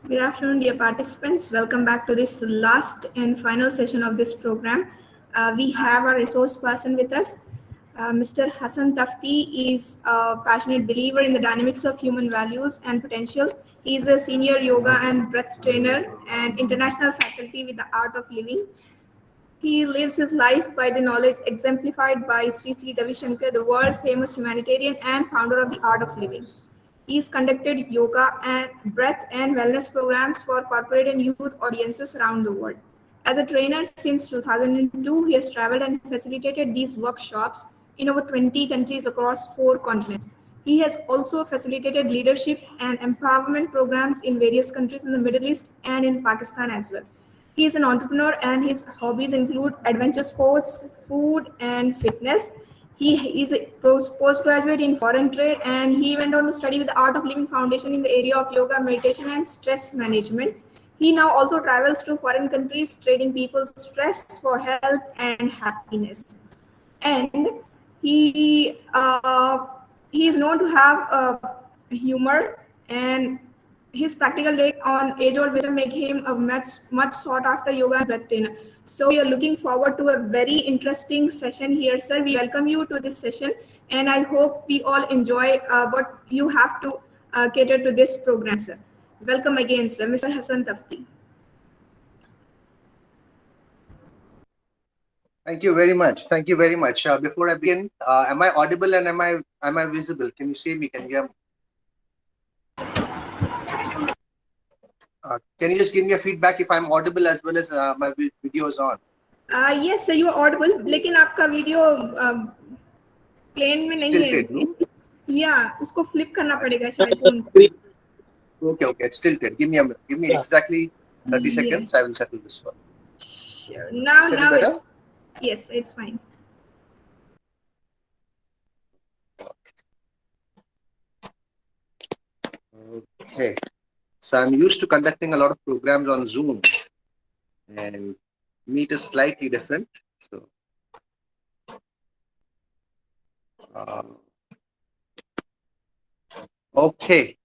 Good afternoon, dear participants. Welcome back to this last and final session of this program. We have a resource person with us. Mr. Hassan Tafti is a passionate believer in the dynamics of human values and potential. He is a senior yoga and breath trainer and international faculty with the art of living. He lives his life by the knowledge exemplified by Sri Sri Ravi Shankar, the world famous humanitarian and founder of the art of living. He's conducted yoga and breath and wellness programs for corporate and youth audiences around the world. As a trainer since 2002, he has traveled and facilitated these workshops in over 20 countries across 4 continents. He has also facilitated leadership and empowerment programs in various countries in the Middle East and in Pakistan as well. He is an entrepreneur and his hobbies include adventure sports, food, and fitness. He is a postgraduate in foreign trade and he went on to study with the Art of Living Foundation in the area of yoga, meditation, and stress management. He now also travels to foreign countries, trading people's stress for health and happiness. And he he is known to have humor, and his practical take on age-old wisdom make him a much sought after yoga and breath trainer. So we are looking forward to a very interesting session here, sir. We welcome you to this session, and I hope we all enjoy what you have to cater to this program, sir. Welcome again, sir, Mr. Hassan Tafti. Thank you very much. Thank you very much. Before I begin, am I audible and am I visible? Can you see me? Can you hear me? Can you just give me a feedback if I'm audible as well as my video is on? Yes, sir, you are audible. लेकिन आपका video plane में It's नहीं tilted, है. no? या उसको flip करना It's, पड़ेगा शायद से उनको. okay. It's tilted. Give me exactly 30 Yeah, seconds. I will settle this one. sure. Is Now, settled now better? it's yes, it's fine. Okay. So I'm used to conducting a lot of programs on Zoom, and Meet is slightly different. So, uh, okay.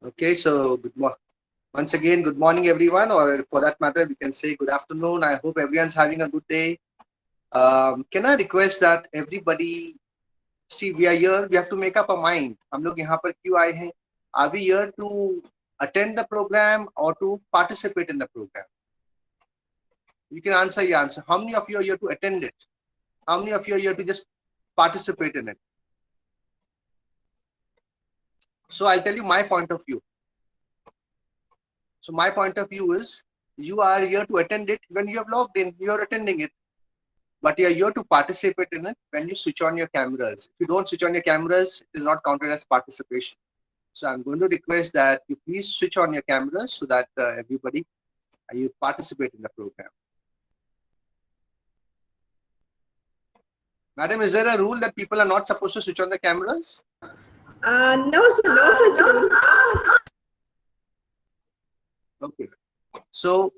Okay. So once again, good morning, everyone, or for that matter, we can say good afternoon. I hope everyone's having a good day. Can I request that everybody see we are here? We have to make up a mind. हम लोग यहाँ पर क्यों आए हैं? Are we here to attend the program or to participate in the program? You can answer your answer. How many of you are here to attend it? How many of you are here to just participate in it? So I'll tell you my point of view. So my point of view is you are here to attend it when you have logged in, you're attending it. But you're here to participate in it when you switch on your cameras. If you don't switch on your cameras, it is not counted as participation. So I'm going to request that you please switch on your cameras so that everybody you participate in the program. Madam, is there a rule that people are not supposed to switch on the cameras? No, sir, no such rule. Okay. So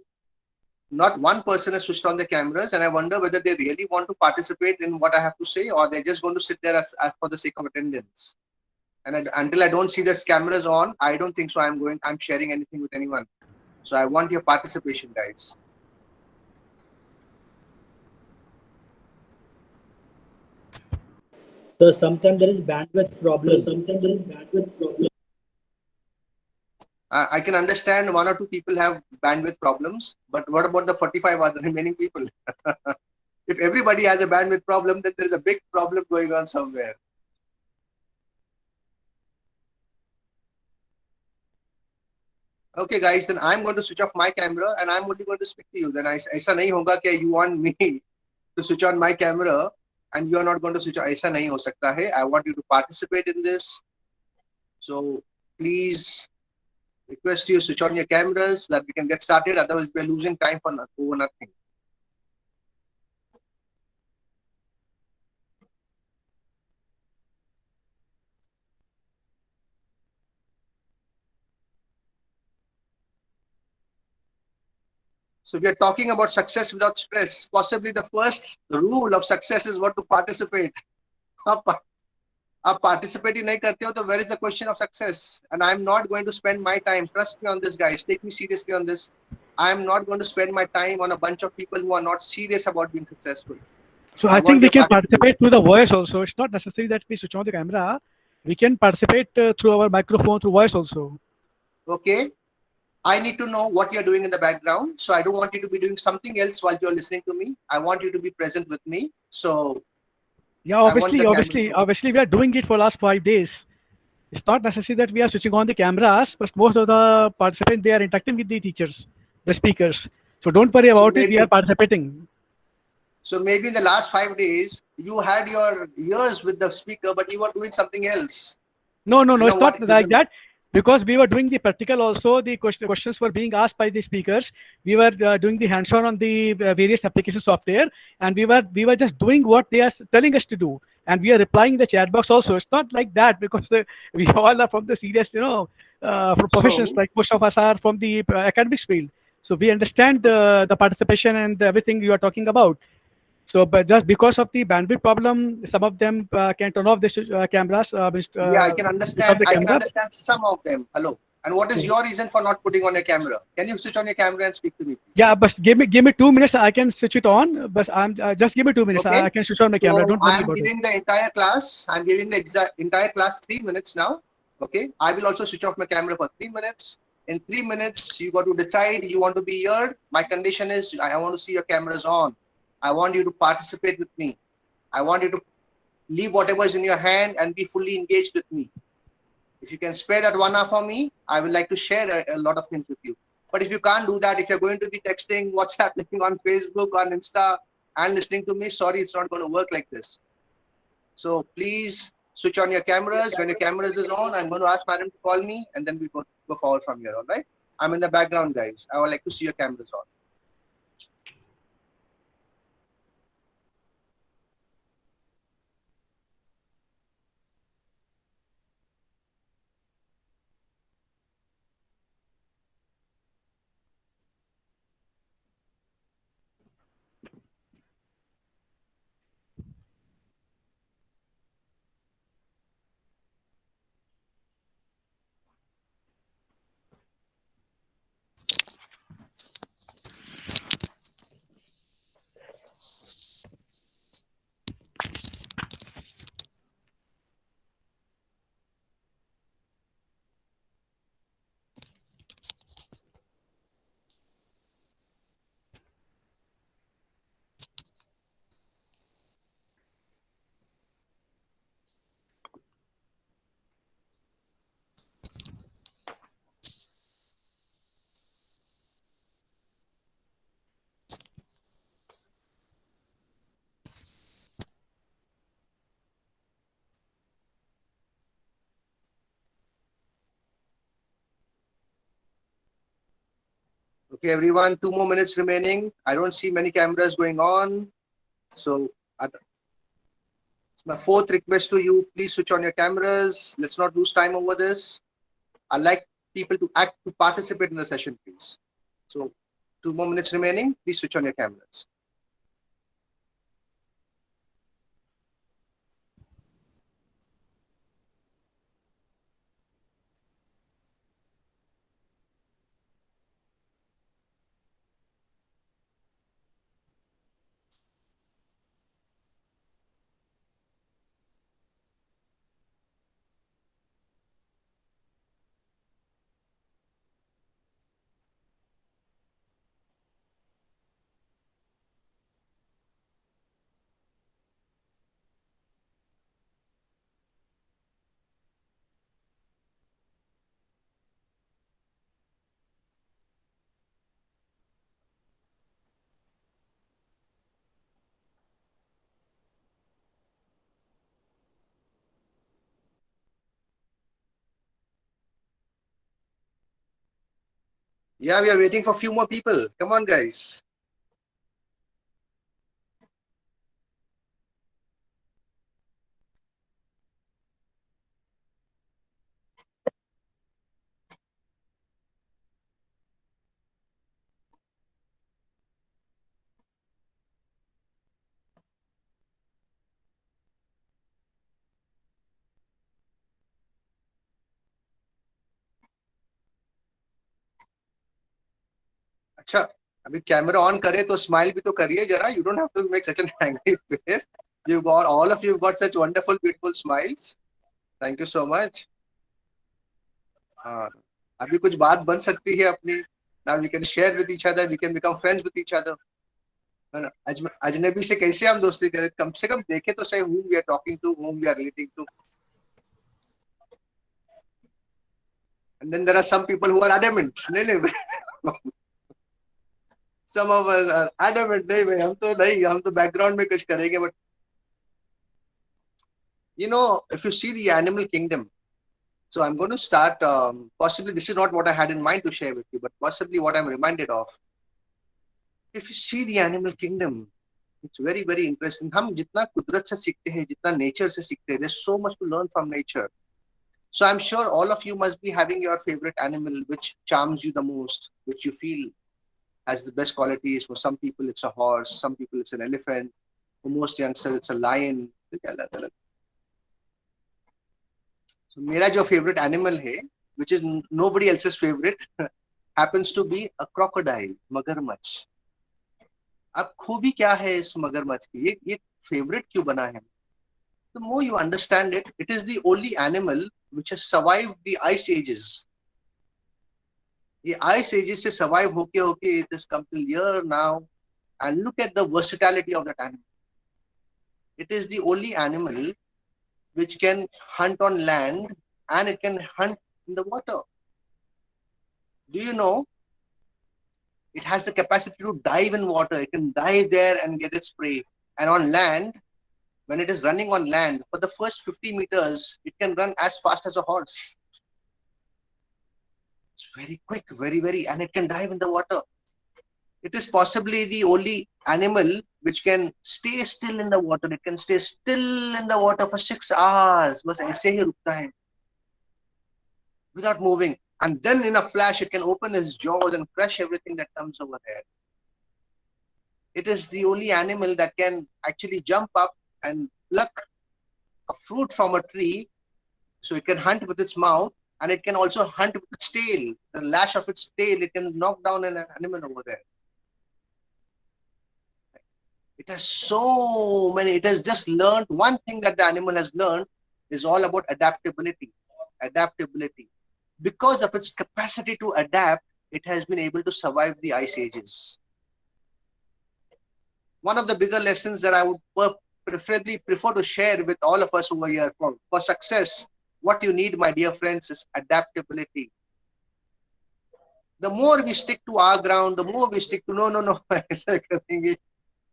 not one person has switched on the cameras, and I wonder whether they really want to participate in what I have to say, or they're just going to sit there as for the sake of attendance. And until I don't see this cameras on, I don't think so. I'm sharing anything with anyone. So I want your participation, guys. So sometimes there is bandwidth problem. I can understand one or two people have bandwidth problems, but what about the 45 other remaining people? If everybody has a bandwidth problem, then there is a big problem going on somewhere. Okay, guys, then I'm going to switch off my camera and I'm only going to speak to you. Then ऐसा नहीं होगा कि you want me to switch on my camera and you are not going to switch on. ऐसा नहीं हो सकता है. I want you to participate in this. So please request you switch on your cameras so that we can get started. Otherwise, we're losing time for over nothing. So we are talking about success without stress. Possibly the first rule of success is what to participate. आप आप participate ही नहीं करते हो तो where is the question of success? And I'm not going to spend my time. Trust me on this, guys. Take me seriously on this. I'm not going to spend my time on a bunch of people who are not serious about being successful. So I I want think we your can participation. participate through the voice also. It's not necessary that we switch on the camera. We can participate through our microphone, through voice also. Okay. I need to know what you're doing in the background. So I don't want you to be doing something else while you're listening to me. I want you to be present with me. So Yeah, I want the camera. obviously, we are doing it for last 5 days. It's not necessary that we are switching on the cameras, but most of the participants they are interacting with the teachers, the speakers. So don't worry So about it. We are maybe, participating. so maybe in the last 5 days, you had your ears with the speaker, but you were doing something else. No. You know It's what? not It like isn't. that. Because we were doing the practical also, the questions were being asked by the speakers. We were doing the hands-on on the various application software, and we were just doing what they are telling us to do, and we are replying in the chat box also. It's not like that because we all are from the serious, from professions. So, Like most of us are from the academics field, so we understand the participation and everything you are talking about. So, but just because of the bandwidth problem, some of them can turn off the cameras, yeah, I can switch off understand. the I can camera. understand some of them. Hello. And what is Yeah, your reason for not putting on your camera? Can you switch on your camera and speak to me, please? yeah, but give me 2 minutes. I can switch it on. But I'm just give me 2 minutes. Okay. I can switch on my camera. So Don't I worry am about it. giving the entire class. I'm giving the entire class 3 minutes now. Okay. I will also switch off my camera for 3 minutes. In 3 minutes, you got to decide you want to be here. My condition is I want to see your cameras on. I want you to participate with me. I want you to leave whatever is in your hand and be fully engaged with me. If you can spare that 1 hour for me, I would like to share a lot of things with you. But if you can't do that, if you're going to be texting what's happening on Facebook, on Insta, and listening to me, sorry, it's not going to work like this. So please switch on your cameras. When your cameras is on, I'm going to ask madam to call me, and then we go forward from here. All right? I'm in the background, guys. I would like to see your cameras on. Okay, everyone, 2 more minutes remaining. I don't see many cameras going on. So it's my fourth request to you. Please switch on your cameras. Let's not lose time over this. I'd like people to participate in the session, please. So 2 more minutes remaining. Please switch on your cameras. Yeah, we are waiting for a few more people. Come on, guys. अच्छा, अभी camera on करे तो smile भी तो करिए जरा. You don't have to make such an angry face. You got all of you got such wonderful, beautiful smiles. Thank you so much. हाँ, अभी कुछ बात बन सकती है अपनी. Now we can share with each other. We can become friends with each other. है ना? अजनबी से कैसे हम दोस्ती करें? कम से कम देखे तो सही whom we are talking to, whom we are relating to. And then there are some people who are adamant. नहीं नहीं. Some of us are adamant. नहीं भाई, हम तो background में कुछ करेंगे. But you know, if you see the animal kingdom, so I'm going to start. Possibly this is not what I had in mind to share with you, but possibly what I'm reminded of. If you see the animal kingdom, it's very, very interesting. हम जितना कुदरत से सीखते हैं, जितना nature से सीखते हैं, there's so much to learn from nature. So I'm sure all of you must be having your favorite animal, which charms you the most, which you feel has the best qualities. For some people, it's a horse. Some people, it's an elephant. For most youngsters, it's a lion. So मेरा जो favorite animal है, which is nobody else's favorite, happens to be a crocodile, मगरमच्छ. अब खूबी क्या है इस मगरमच्छ की? ये favorite क्यों बना है? The more you understand it, it is the only animal which has survived the ice ages. The ice ages से survive होके it has come till here now, and look at the versatility of that animal. It is the only animal which can hunt on land and it can hunt in the water. Do you know? It has the capacity to dive in water. It can dive there and get its prey. And on land, when it is running on land, for the first 50 meters, it can run as fast as a horse. It's very quick, very, and it can dive in the water. It is possibly the only animal which can stay still in the water. It can stay still in the water for 6 hours. बस ऐसे ही रुकता है, without moving. And then in a flash, it can open its jaws and crush everything that comes over there. It is the only animal that can actually jump up and pluck a fruit from a tree. So it can hunt with its mouth, and it can also hunt with its tail. The lash of its tail, it can knock down an animal over there. It has so many. It has just learned one thing that the animal has learned is all about adaptability. Adaptability. Because of its capacity to adapt, it has been able to survive the ice ages. One of the bigger lessons that I would preferably prefer to share with all of us over here for success, what you need, my dear friends, is adaptability. The more we stick to our ground, the more we stick to no,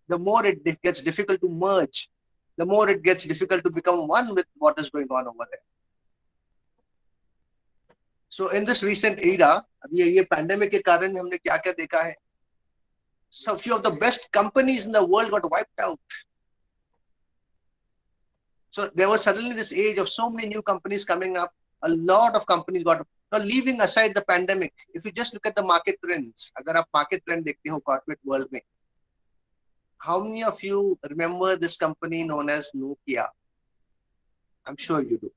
the more it gets difficult to merge, the more it gets difficult to become one with what is going on over there. So in this recent era, ये pandemic के कारण हमने क्या-क्या देखा है? So few of the best companies in the world got wiped out. So there was suddenly this age of so many new companies coming up. A lot of companies got. Now leaving aside the pandemic, if you just look at the market trends, अगर आप market trend देखते हो corporate world में, how many of you remember this company known as Nokia? I'm sure you do.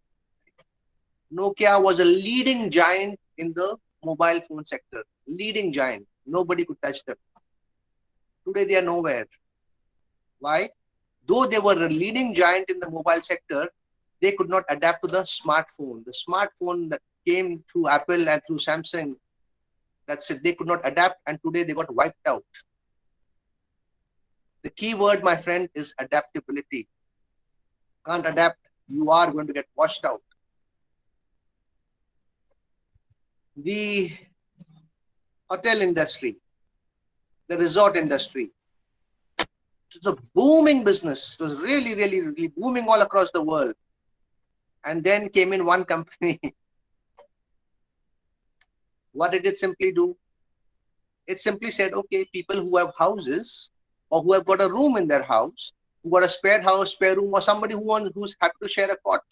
Nokia was a leading giant in the mobile phone sector. Leading giant. Nobody could touch them. Today they are nowhere. Why? Though they were a leading giant in the mobile sector, they could not adapt to the smartphone. The smartphone that came through Apple and through Samsung, that's it. They could not adapt, and today they got wiped out. The key word, my friend, is adaptability. Can't adapt, you are going to get washed out. The hotel industry, the resort industry, it was a booming business. It was really booming all across the world. And then came in one company. What did it simply do? It simply said, okay, people who have houses or who have got a room in their house, who got a spare house, spare room, or somebody who's happy to share a cot.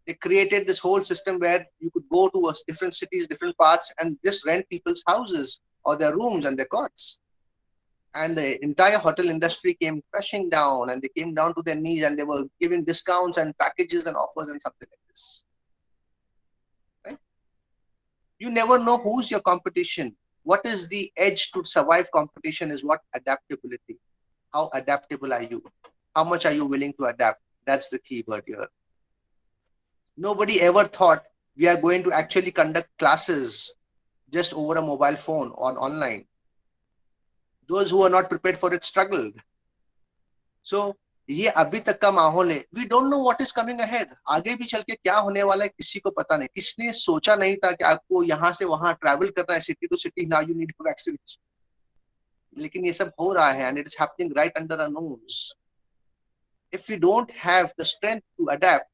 They created this whole system where you could go to different cities, different parts, and just rent people's houses or their rooms and their cots. And the entire hotel industry came crashing down, and they came down to their knees, and they were giving discounts and packages and offers and something like this. Right? You never know who's your competition. what is the edge to survive competition is what? Adaptability. How adaptable are you? How much are you willing to adapt? That's the key word here. Nobody ever thought we are going to actually conduct classes just over a mobile phone or online. Those who are not prepared for it struggled. So ये अभी तक का माहौल है. We don't know what is coming ahead. आगे भी चल के क्या होने वाला है किसी को पता नहीं. किसने सोचा नहीं था कि आपको यहाँ से वहाँ ट्रैवल करना है city to city. Now you need vaccination. लेकिन ये सब हो रहा है and it is happening right under our nose. If we don't have the strength to adapt,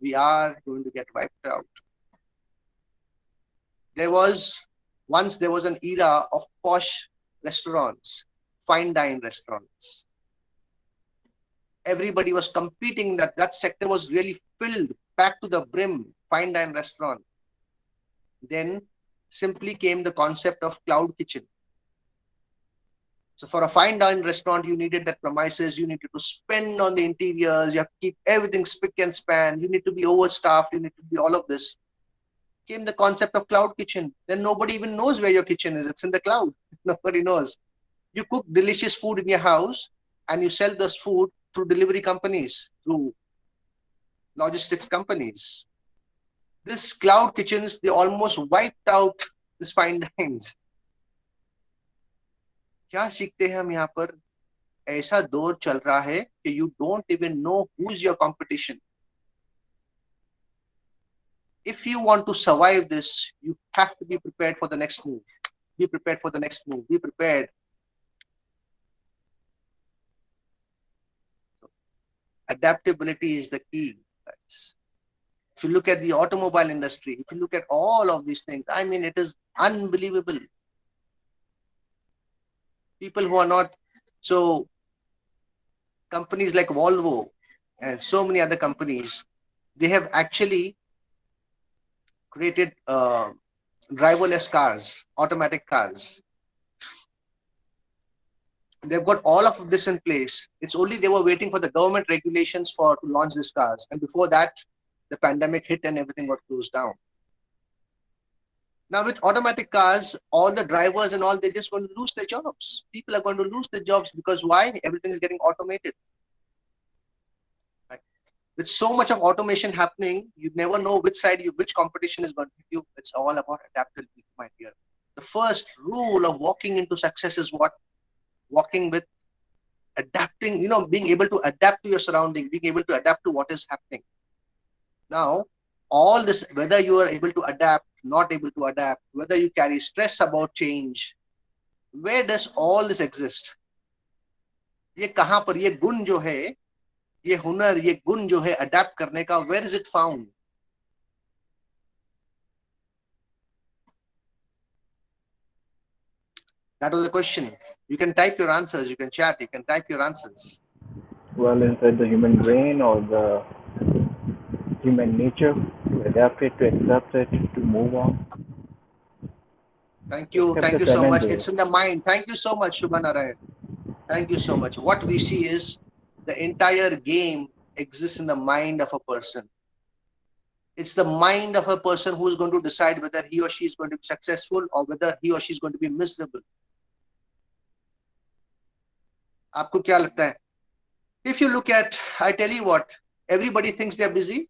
we are going to get wiped out. There was an era of posh restaurants, fine dine restaurants. Everybody was competing. That sector was really filled, packed to the brim, fine dine restaurant. Then simply came the concept of cloud kitchen. So for a fine dine restaurant, you needed that premises, you needed to spend on the interiors, you have to keep everything spick and span, you need to be overstaffed, you need to be all of this. Came the concept of cloud kitchen. Then nobody even knows where your kitchen is. It's in the cloud. Nobody knows. You cook delicious food in your house and you sell this food through delivery companies, through logistics companies. This cloud kitchens, they almost wiped out this fine dines. क्या सीखते हैं हम यहाँ पर? ऐसा दौर चल रहा है कि you don't even know who's your competition. If you want to survive this, you have to be prepared for the next move. Be prepared for the next move. Be prepared. Adaptability is the key, guys. If you look at the automobile industry, if you look at all of these things, I mean, it is unbelievable. People who are not, so companies like Volvo and so many other companies, they have actually created driverless cars, automatic cars. They've got all of this in place. It's only they were waiting for the government regulations to launch these cars. And before that, the pandemic hit and everything got closed down. Now with automatic cars, all the drivers and all, they're just going to lose their jobs. People are going to lose their jobs because why? Everything is getting automated. Right? With so much of automation happening, you never know which competition is going to hit you. It's all about adaptability, my dear. The first rule of walking into success is what? Walking with adapting, being able to adapt to your surrounding, being able to adapt to what is happening. Now, all this, whether you are able to adapt, not able to adapt, whether you carry stress about change, where does all this exist? ये कहाँ पर ये गुण जो है, ये हुनर, ये गुण जो है adapt करने का, where is it found? That was the question. You can type your answers, you can chat, you can type your answers. Well, inside the human brain or the human nature, to adapt it, to accept it, to move on. Thank you so much. It's in the mind. Thank you so much, Shubha Narayan. Thank you so much. What we see is the entire game exists in the mind of a person. It's the mind of a person who is going to decide whether he or she is going to be successful or whether he or she is going to be miserable. आपको क्या लगता है? If you look at, I tell you what, everybody thinks they're busy.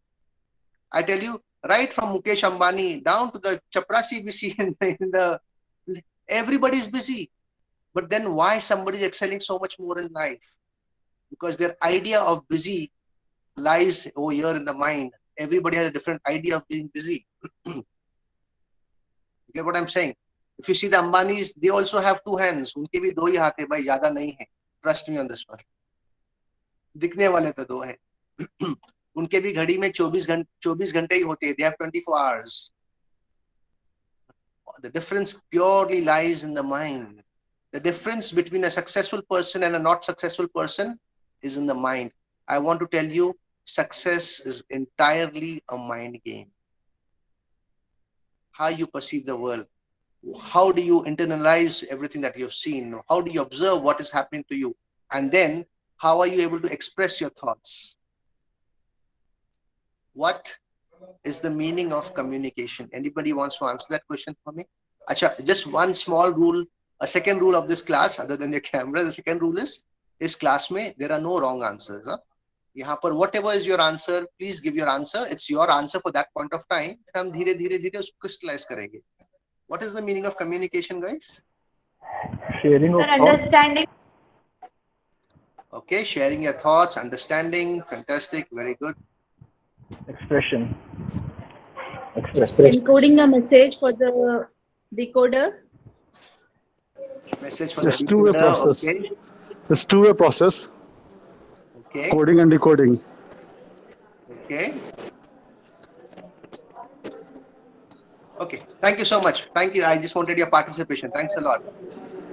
I tell you, right from Mukesh Ambani down to the Chaprasi we see everybody is busy. But then why somebody is excelling so much more in life? Because their idea of busy lies over here in the mind. Everybody has a different idea of being busy. You get what I'm saying? If you see the Ambanis, they also have two hands. उनके भी दो ही हाथ है भाई, ज़्यादा नहीं है. Trust me on this one. दिखने वाले तो दो हैं. उनके भी घड़ी में 24 घंटे ही होते हैं. They have 24 hours. The difference purely lies in the mind. The difference between a successful person and a not successful person is in the mind. I want to tell you, success is entirely a mind game. How you perceive the world. How do you internalize everything that you've seen? How do you observe what is happening to you? And then, how are you able to express your thoughts? What is the meaning of communication? Anybody wants to answer that question for me? Acha, just one small rule, a second rule of this class, other than the camera, the second rule is, इस class में there are no wrong answers. Huh? यहाँ पर whatever is your answer, please give your answer. It's your answer for that point of time. फिर हम धीरे धीरे धीरे उसको crystallize करेंगे. What is the meaning of communication, guys? Sharing of thoughts. Understanding. Okay, sharing your thoughts, understanding, fantastic, very good. Expression. Expression. Encoding a message for the decoder. Message for the It's two-way decoder, process. okay. It's two-way process, Okay, coding and decoding. okay. Okay, thank you so much. Thank you. I just wanted your participation. Thanks a lot.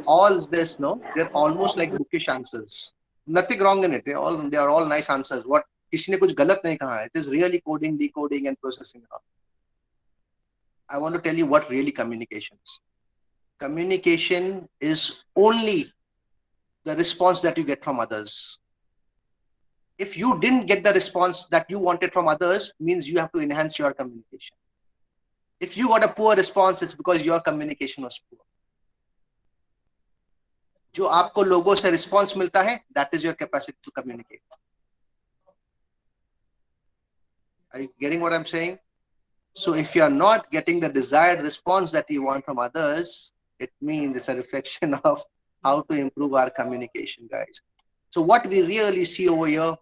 All this, no, they're almost like bookish answers. Nothing wrong in it. They are all nice answers. What किसी ने कुछ गलत नहीं कहा है. It is really coding, decoding, and processing. I want to tell you what really communication is. Communication is only the response that you get from others. If you didn't get the response that you wanted from others, means you have to enhance your communication. If you got a poor response, it's because your communication was poor. जो आपको लोगों से response मिलता है, that is your capacity to communicate. Are you getting what I'm saying? So if you are not getting the desired response that you want from others, it means it's a reflection of how to improve our communication, guys. So what we really see over here,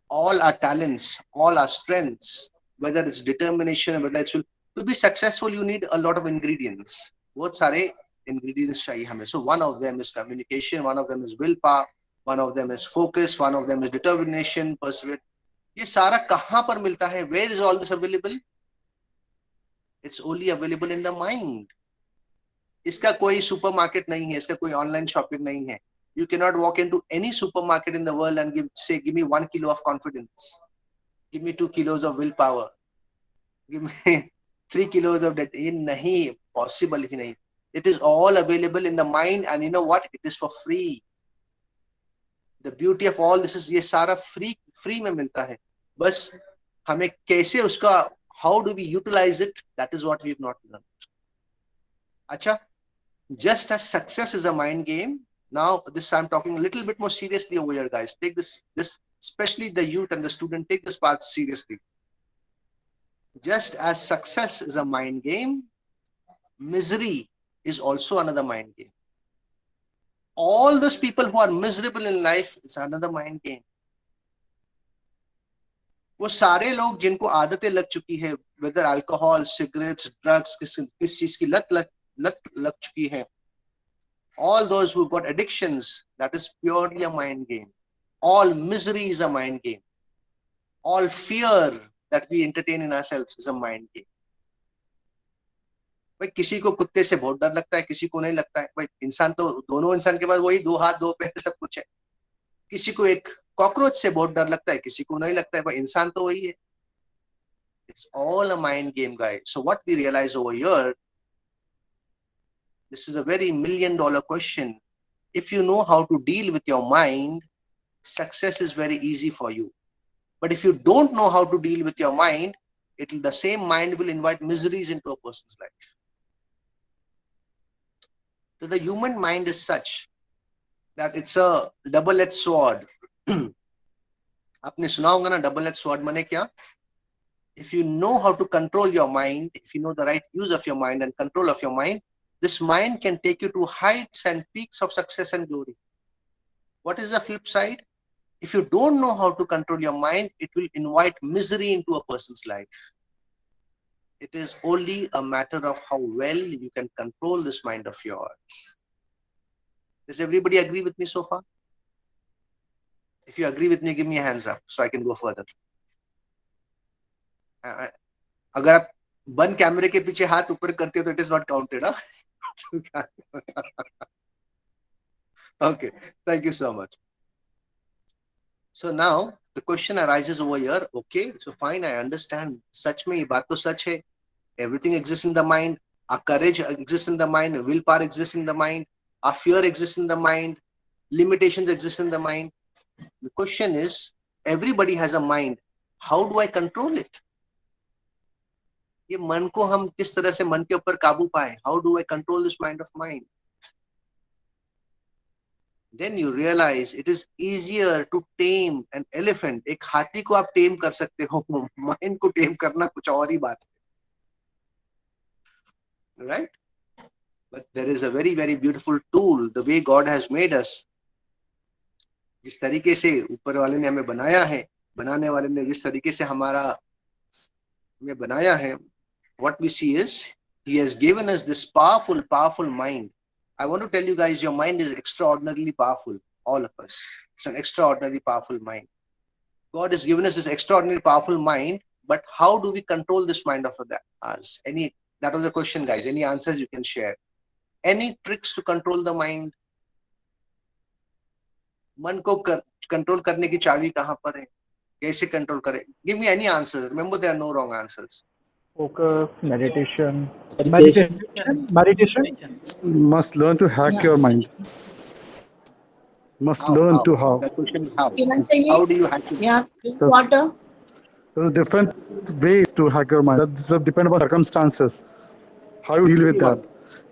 all our talents, all our strengths, whether it's determination, whether it's to be successful, you need a lot of ingredients. बहुत सारे ingredients चाहिए हमें. So one of them is communication, one of them is willpower, one of them is focus, one of them is determination, perseverance. ये सारा कहाँ पर मिलता है? Where is all this available? It's only available in the mind. इसका कोई supermarket नहीं है, इसका कोई online shopping नहीं है. You cannot walk into any supermarket in the world and say, give me 1 kilo of confidence. Give me 2 kilos of willpower. Give me 3 kilos of that. ये नहीं, possible ही नहीं. It is all available in the mind, and you know what? It is for free. The beauty of all this is ये सारा free में मिलता है. बस हमें कैसे उसका, how do we utilize it? That is what we have not learned. अच्छा, just as success is a mind game, now this I'm talking a little bit more seriously over here, guys. Take this especially the youth and the student, take this part seriously. Just as success is a mind game, misery is also another mind game. All those people who are miserable in life, it's another mind game. वो सारे लोग जिनको आदतें लग चुकी है, whether alcohol, cigarettes, drugs, किस चीज की लत लग चुकी है, all those who got addictions, that is purely a mind game. All misery is a mind game. All fear that we entertain in ourselves is a mind game. भाई किसी को कुत्ते से बहुत डर लगता है, किसी को नहीं लगता है. भाई इंसान तो, दोनों इंसान के पास वही 2 हाथ 2 पैर सब कुछ है. किसी को एक कॉकरोच से बहुत डर लगता है, किसी को नहीं लगता है. भाई इंसान तो वही है. It's all a mind game, guys. So what we realize over here, this is a very $1 million question. If you know how to deal with your mind, success is very easy for you. But if you don't know how to deal with your mind, the same mind will invite miseries into a person's life. So the human mind is such that it's a double-edged sword. आपने सुना होगा ना double-edged sword माने क्या? If you know how to control your mind, if you know the right use of your mind and control of your mind, this mind can take you to heights and peaks of success and glory. What is the flip side? If you don't know how to control your mind, it will invite misery into a person's life. It is only a matter of how well you can control this mind of yours. Does everybody agree with me so far? If you agree with me, give me a hands up so I can go further. अगर आप बंद कैमरे के पीछे हाथ ऊपर करते हो तो it is not counted, huh? Okay, thank you so much. So now the question arises over here. Okay, so fine, I understand. सच में ये बात तो सच है. Everything exists in the mind. Our courage exists in the mind. Willpower exists in the mind. Our fear exists in the mind. Limitations exist in the mind. The question is, everybody has a mind. How do I control it? ये मन को हम किस तरह से मन के ऊपर काबू पाए, how do I control this mind of mind. Then you realize it is easier to tame an elephant. एक हाथी को आप टेम कर सकते हो, माइंड को टेम करना कुछ और ही बात है, right? But there is a very very beautiful tool, the way God has made us. जिस तरीके से ऊपर वाले ने हमें बनाया है, बनाने वाले ने जिस तरीके से हमें बनाया है, what we see is He has given us this powerful mind. I want to tell you guys, your mind is extraordinarily powerful. All of us, it's an extraordinary powerful mind. God has given us this extraordinary powerful mind, but how do we control this mind of ours? That was the question, guys. Any answers you can share? Any tricks to control the mind? मन को control करने की चाबी कहाँ पर है, कैसे control करें? Give me any answers. Remember, there are no wrong answers. Focus, meditation. Meditation. Must learn to hack your mind. Must learn to how. That question is how. पीना चाहिए? How do you hack it? Yeah, drink water. There's different ways to hack your mind. That depends on circumstances. How you deal with that.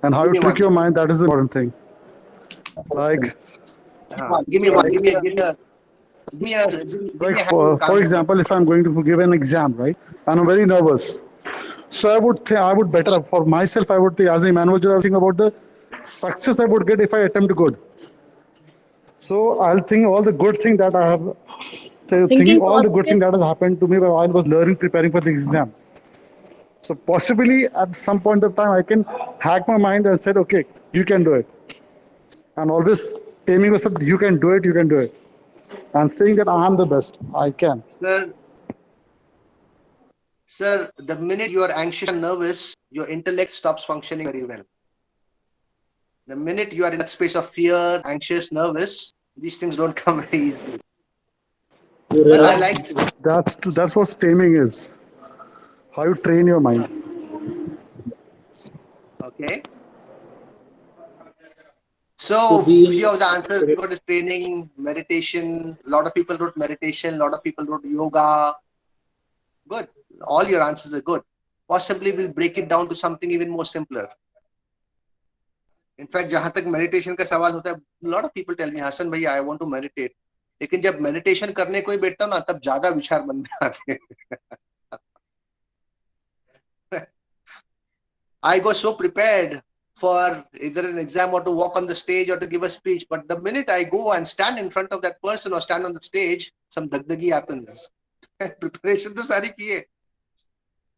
And how you trick your mind, that is the important thing. Like, Give me a like for example, if I'm going to give an exam, right, and I'm very nervous. So I would better, for myself, I would think, as a manager, I think about the success I would get if I attempt good. So I'll think all the good thing that I have, thinking all the good thing that has happened to me while I was learning, preparing for the exam. So possibly at some point of time, I can hack my mind and said, okay, you can do it. And always aiming yourself, you can do it, you can do it. And saying that I am the best, I can. Sir, the minute you are anxious and nervous, your intellect stops functioning very well. The minute you are in a space of fear, anxious, nervous, these things don't come very easily. But I like That's what taming is. How you train your mind. Okay. So few of the answers we got is training, meditation. A lot of people wrote meditation. A lot of people wrote yoga. Good. All your answers are good. Possibly we'll break it down to something even more simpler. In fact, जहाँ तक meditation का सवाल होता है, a lot of people tell me, Hasan भैया, I want to meditate. लेकिन जब meditation करने कोई बैठता ना, तब ज्यादा विचार मन में आते हैं. I go so prepared for either an exam or to walk on the stage or to give a speech, but the minute I go and stand in front of that person or stand on the stage, some dagdagi happens. Preparation to सारी की है.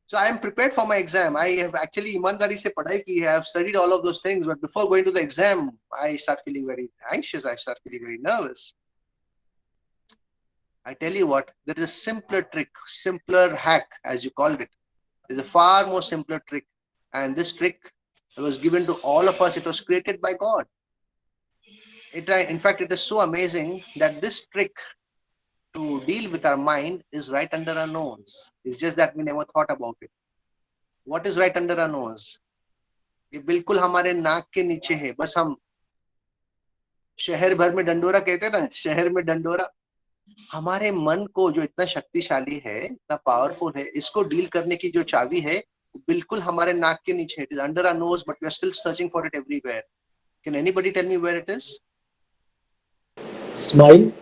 So I am prepared for my exam. I have actually ईमानदारी से पढ़ाई की है. I have studied all of those things, but before going to the exam, I start feeling very anxious. I start feeling very nervous. I tell you what, there is a simpler trick, simpler hack, as you called it. There's a far more simpler trick, and this trick was given to all of us. It was created by God. In fact, it is so amazing that this trick to deal with our mind is right under our nose. It's just that we never thought about it. What is right under our nose? ये बिल्कुल हमारे नाक के नीचे है. बस हम शहर भर में डंडोरा कहते हैं ना, शहर में डंडोरा. हमारे मन को जो इतना शक्तिशाली है, इतना पावरफुल है, इसको डील करने की जो चाबी है, बिल्कुल हमारे नाक के नीचे. It is under our nose, but we are still searching for it everywhere. Can anybody tell me where it is? Smile.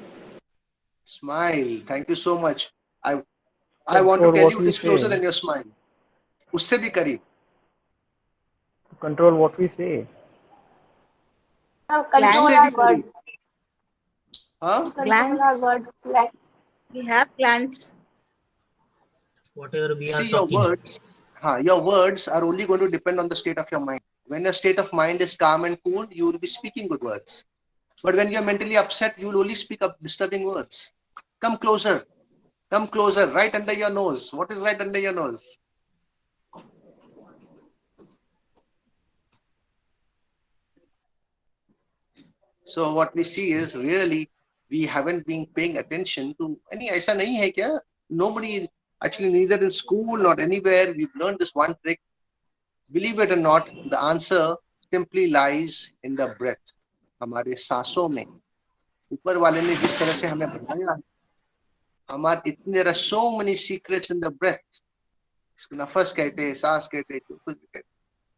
Smile. Thank you so much. I want to tell you, it is closer than your smile. उससे भी करीब. Control what we say. Control our word. Huh? We have plants. Whatever we are See, your talking. your words are only going to depend on the state of your mind. When your state of mind is calm and cool, you will be speaking good words. But when you're mentally upset, you will only speak up disturbing words. Come closer. Come closer. Right under your nose. What is right under your nose? So what we see is really we haven't been paying attention to any. ऐसा नहीं है क्या? Nobody, actually neither in school nor anywhere, we've learned this one trick. Believe it or not, the answer simply lies in the breath. हमारे सांसों में. ऊपर वाले ने जिस तरह से हमें बनाया, हमारे इतने, there are so many secrets in the breath. इसको नफस कहते हैं, सांस कहते हैं, कुछ भी कहते हैं.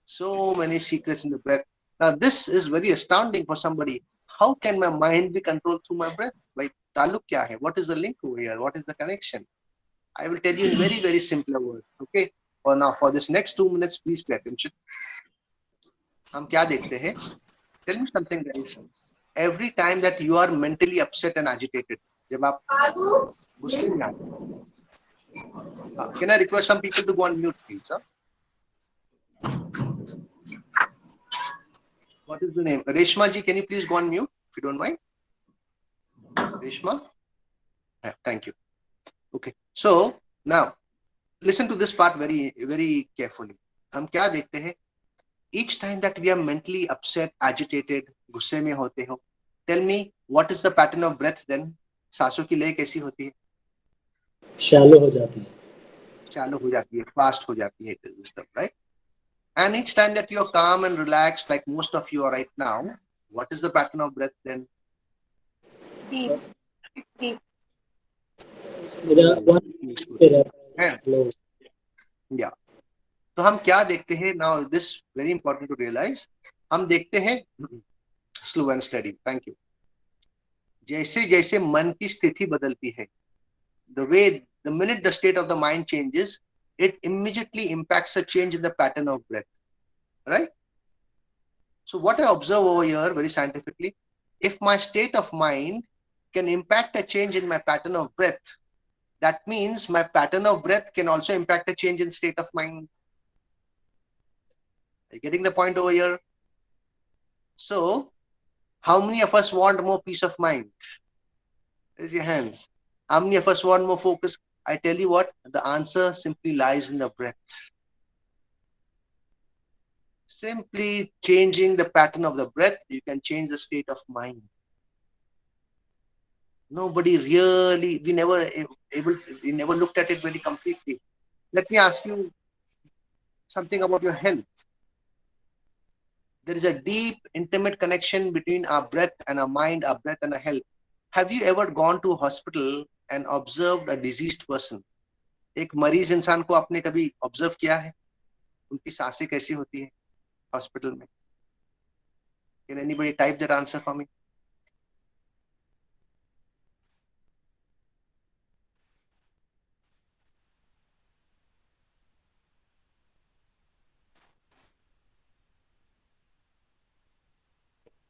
So many secrets in the breath. Now this is very astounding for somebody. How can my mind be controlled through my breath? Like taluk kya hai? What is the link over here? What is the connection? I will tell you in very, very simpler words. Okay. For now, for this next 2 minutes, please pay attention. हम क्या देखते हैं? Tell me something guys. Every time that you are mentally upset and agitated, जब आप गुस्से में आते हैं. Can I request some people to go on mute, please? Huh? What is the name? Reshma ji, can you please go on mute if you don't mind? Reshma? Yeah, thank you. Okay. So now listen to this part very, very carefully. हम क्या देखते हैं? Each time that we are mentally upset, agitated, गुस्से में होते हो, tell me what is the pattern of breath then? सांसों की लय कैसी होती है? Shallow हो जाती है. Shallow हो जाती है, fast हो जाती है, this stuff, right? And each time that you're calm and relaxed, like most of you are right now, what is the pattern of breath then? Deep. Deep. मेरा one पे रहता है. Yeah. Slow. Yeah. तो हम क्या देखते हैं? Now this very important to realize. हम देखते हैं slow and steady. Thank you. जैसे जैसे मन की स्थिति बदलती है, the minute the state of the mind changes, it immediately impacts a change in the pattern of breath. Right? So what I observe over here very scientifically, if my state of mind can impact a change in my pattern of breath, that means my pattern of breath can also impact a change in state of mind. Are you getting the point over here? So how many of us want more peace of mind? Raise your hands. How many of us want more focus? I tell you what, the answer simply lies in the breath. Simply changing the pattern of the breath, you can change the state of mind. Nobody really, we never looked at it very completely. Let me ask you something about your health. There is a deep, intimate connection between our breath and our mind, our breath and our health. Have you ever gone to a hospital and observed a diseased person? एक मरीज इंसान को आपने कभी observe किया है? उनकी सांसें कैसी होती है हॉस्पिटल में? Can anybody type that answer for me?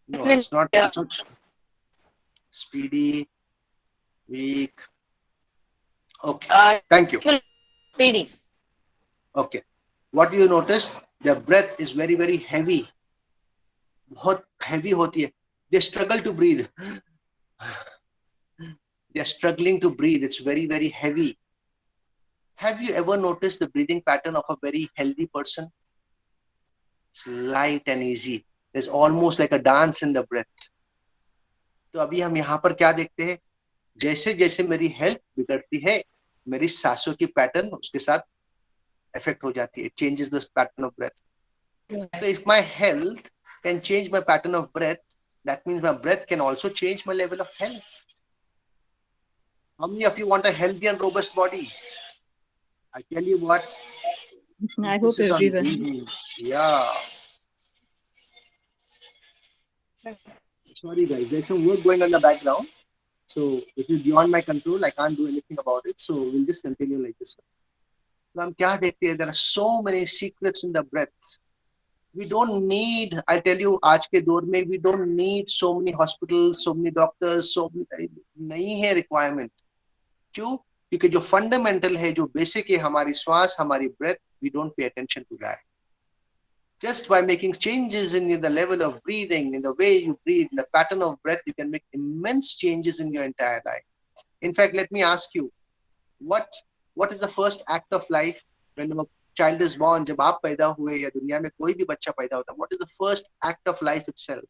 No, it's not. It's not speedy, weak. Okay, thank you. Speedy. Okay, what do you notice? The breath is very, very heavy. बहुत heavy होती है. They struggle to breathe. They are struggling to breathe. It's very, very heavy. Have you ever noticed the breathing pattern of a very healthy person? It's light and easy. There's almost like a dance in the breath. तो अभी हम यहाँ पर क्या देखते हैं? जैसे जैसे मेरी हेल्थ बिगड़ती है, मेरी सांसों की पैटर्न उसके साथ इफेक्ट हो जाती है. It changes the pattern of breath. So if my health can change my pattern of breath, that means my breath can also change my level of health. How many of you want a healthy and robust body? I tell you what. I hope everyone. Yeah. Sorry guys, there's some work going on in the background. So it is beyond my control. I can't do anything about it. So we'll just continue like this. So हम क्या देखते हैं? There are so many secrets in the breath. We don't need, I tell you, आज के दौर में we don't need so many hospitals, so many doctors, so नहीं है requirement. क्यों? क्योंकि जो fundamental है, जो basic है, हमारी श्वास, हमारी breath, we don't pay attention to that. Just by making changes in the level of breathing, in the way you breathe, in the pattern of breath, you can make immense changes in your entire life. In fact, let me ask you, what is the first act of life when a child is born? जब आप पैदा हुए या दुनिया में कोई भी बच्चा पैदा होता, what is the first act of life itself?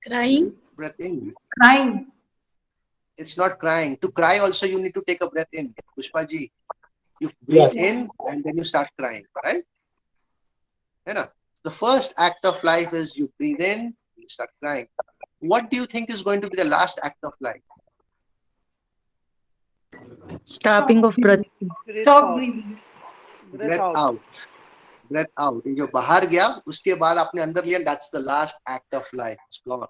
Crying. Breath in. Crying. It's not crying. To cry also you need to take a breath in. Pushpa ji, you breathe in and then you start crying, right? You know, the first act of life is you breathe in, you start crying. What do you think is going to be the last act of life? Stopping of breath. Stop breathing. Breath out. Breath out. ये जो बाहर गया उसके बाद आपने अंदर लिया, that's the last act of life. It's gone.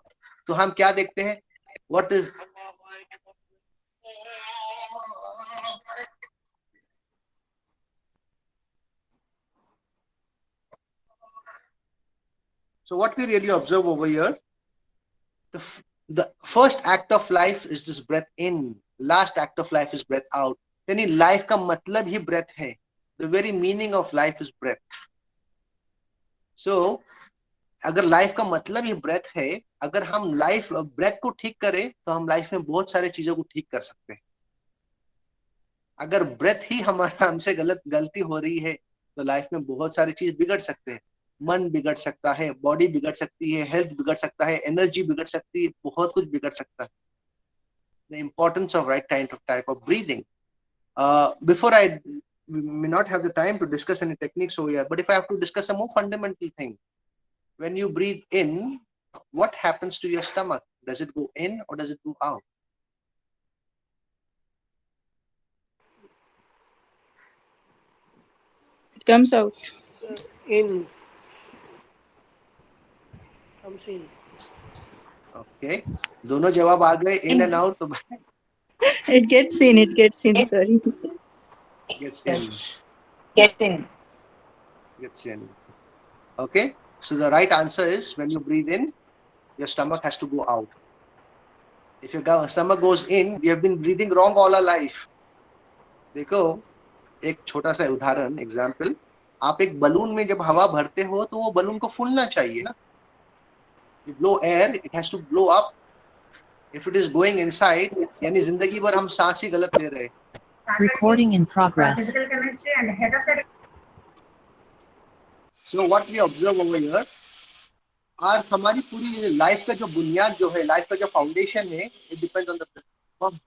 तो हम क्या देखते हैं? What is So what we really observe over here, the first act of life is this breath in. Last act of life is breath out. यानी life का मतलब ही breath है. The very meaning of life is breath. So अगर life का मतलब ही breath है, अगर हम लाइफ ब्रेथ को ठीक करें तो हम लाइफ में बहुत सारे चीजों को ठीक कर सकते हैं. अगर ब्रेथ ही हमारा हमसे गलती हो रही है तो लाइफ में बहुत सारी चीज बिगड़ सकते हैं. मन बिगड़ सकता है, बॉडी बिगड़ सकती है, हेल्थ बिगड़ सकता है, एनर्जी बिगड़ सकती है, बहुत कुछ बिगड़ सकता है. The importance of right type of breathing. Before I may not have the time to discuss any techniques over here, but if I have to discuss a more fundamental thing, when you breathe in, what happens to your stomach? Does it go in or does it go out? It comes out. In. Comes in. Okay. दोनों जवाब आ गए, in and out. तो It gets in. It gets in. Sorry. gets in. Get in. Gets in. Okay. So the right answer is when you breathe in, your stomach has to go out. If your stomach goes in, we have been breathing wrong all our life. देखो एक छोटा सा उदाहरण example, आप एक balloon में जब हवा भरते हो तो वो बलून को फूलना चाहिए ना. You blow air, it has to blow up. If it is going inside, यानी जिंदगी भर हम सांस ही गलत ले रहे. Recording in progress. Physical chemistry and head of the So what we observe over here, और हमारी पूरी लाइफ का जो बुनियाद जो है, लाइफ का जो फाउंडेशन है, it depends on the platform.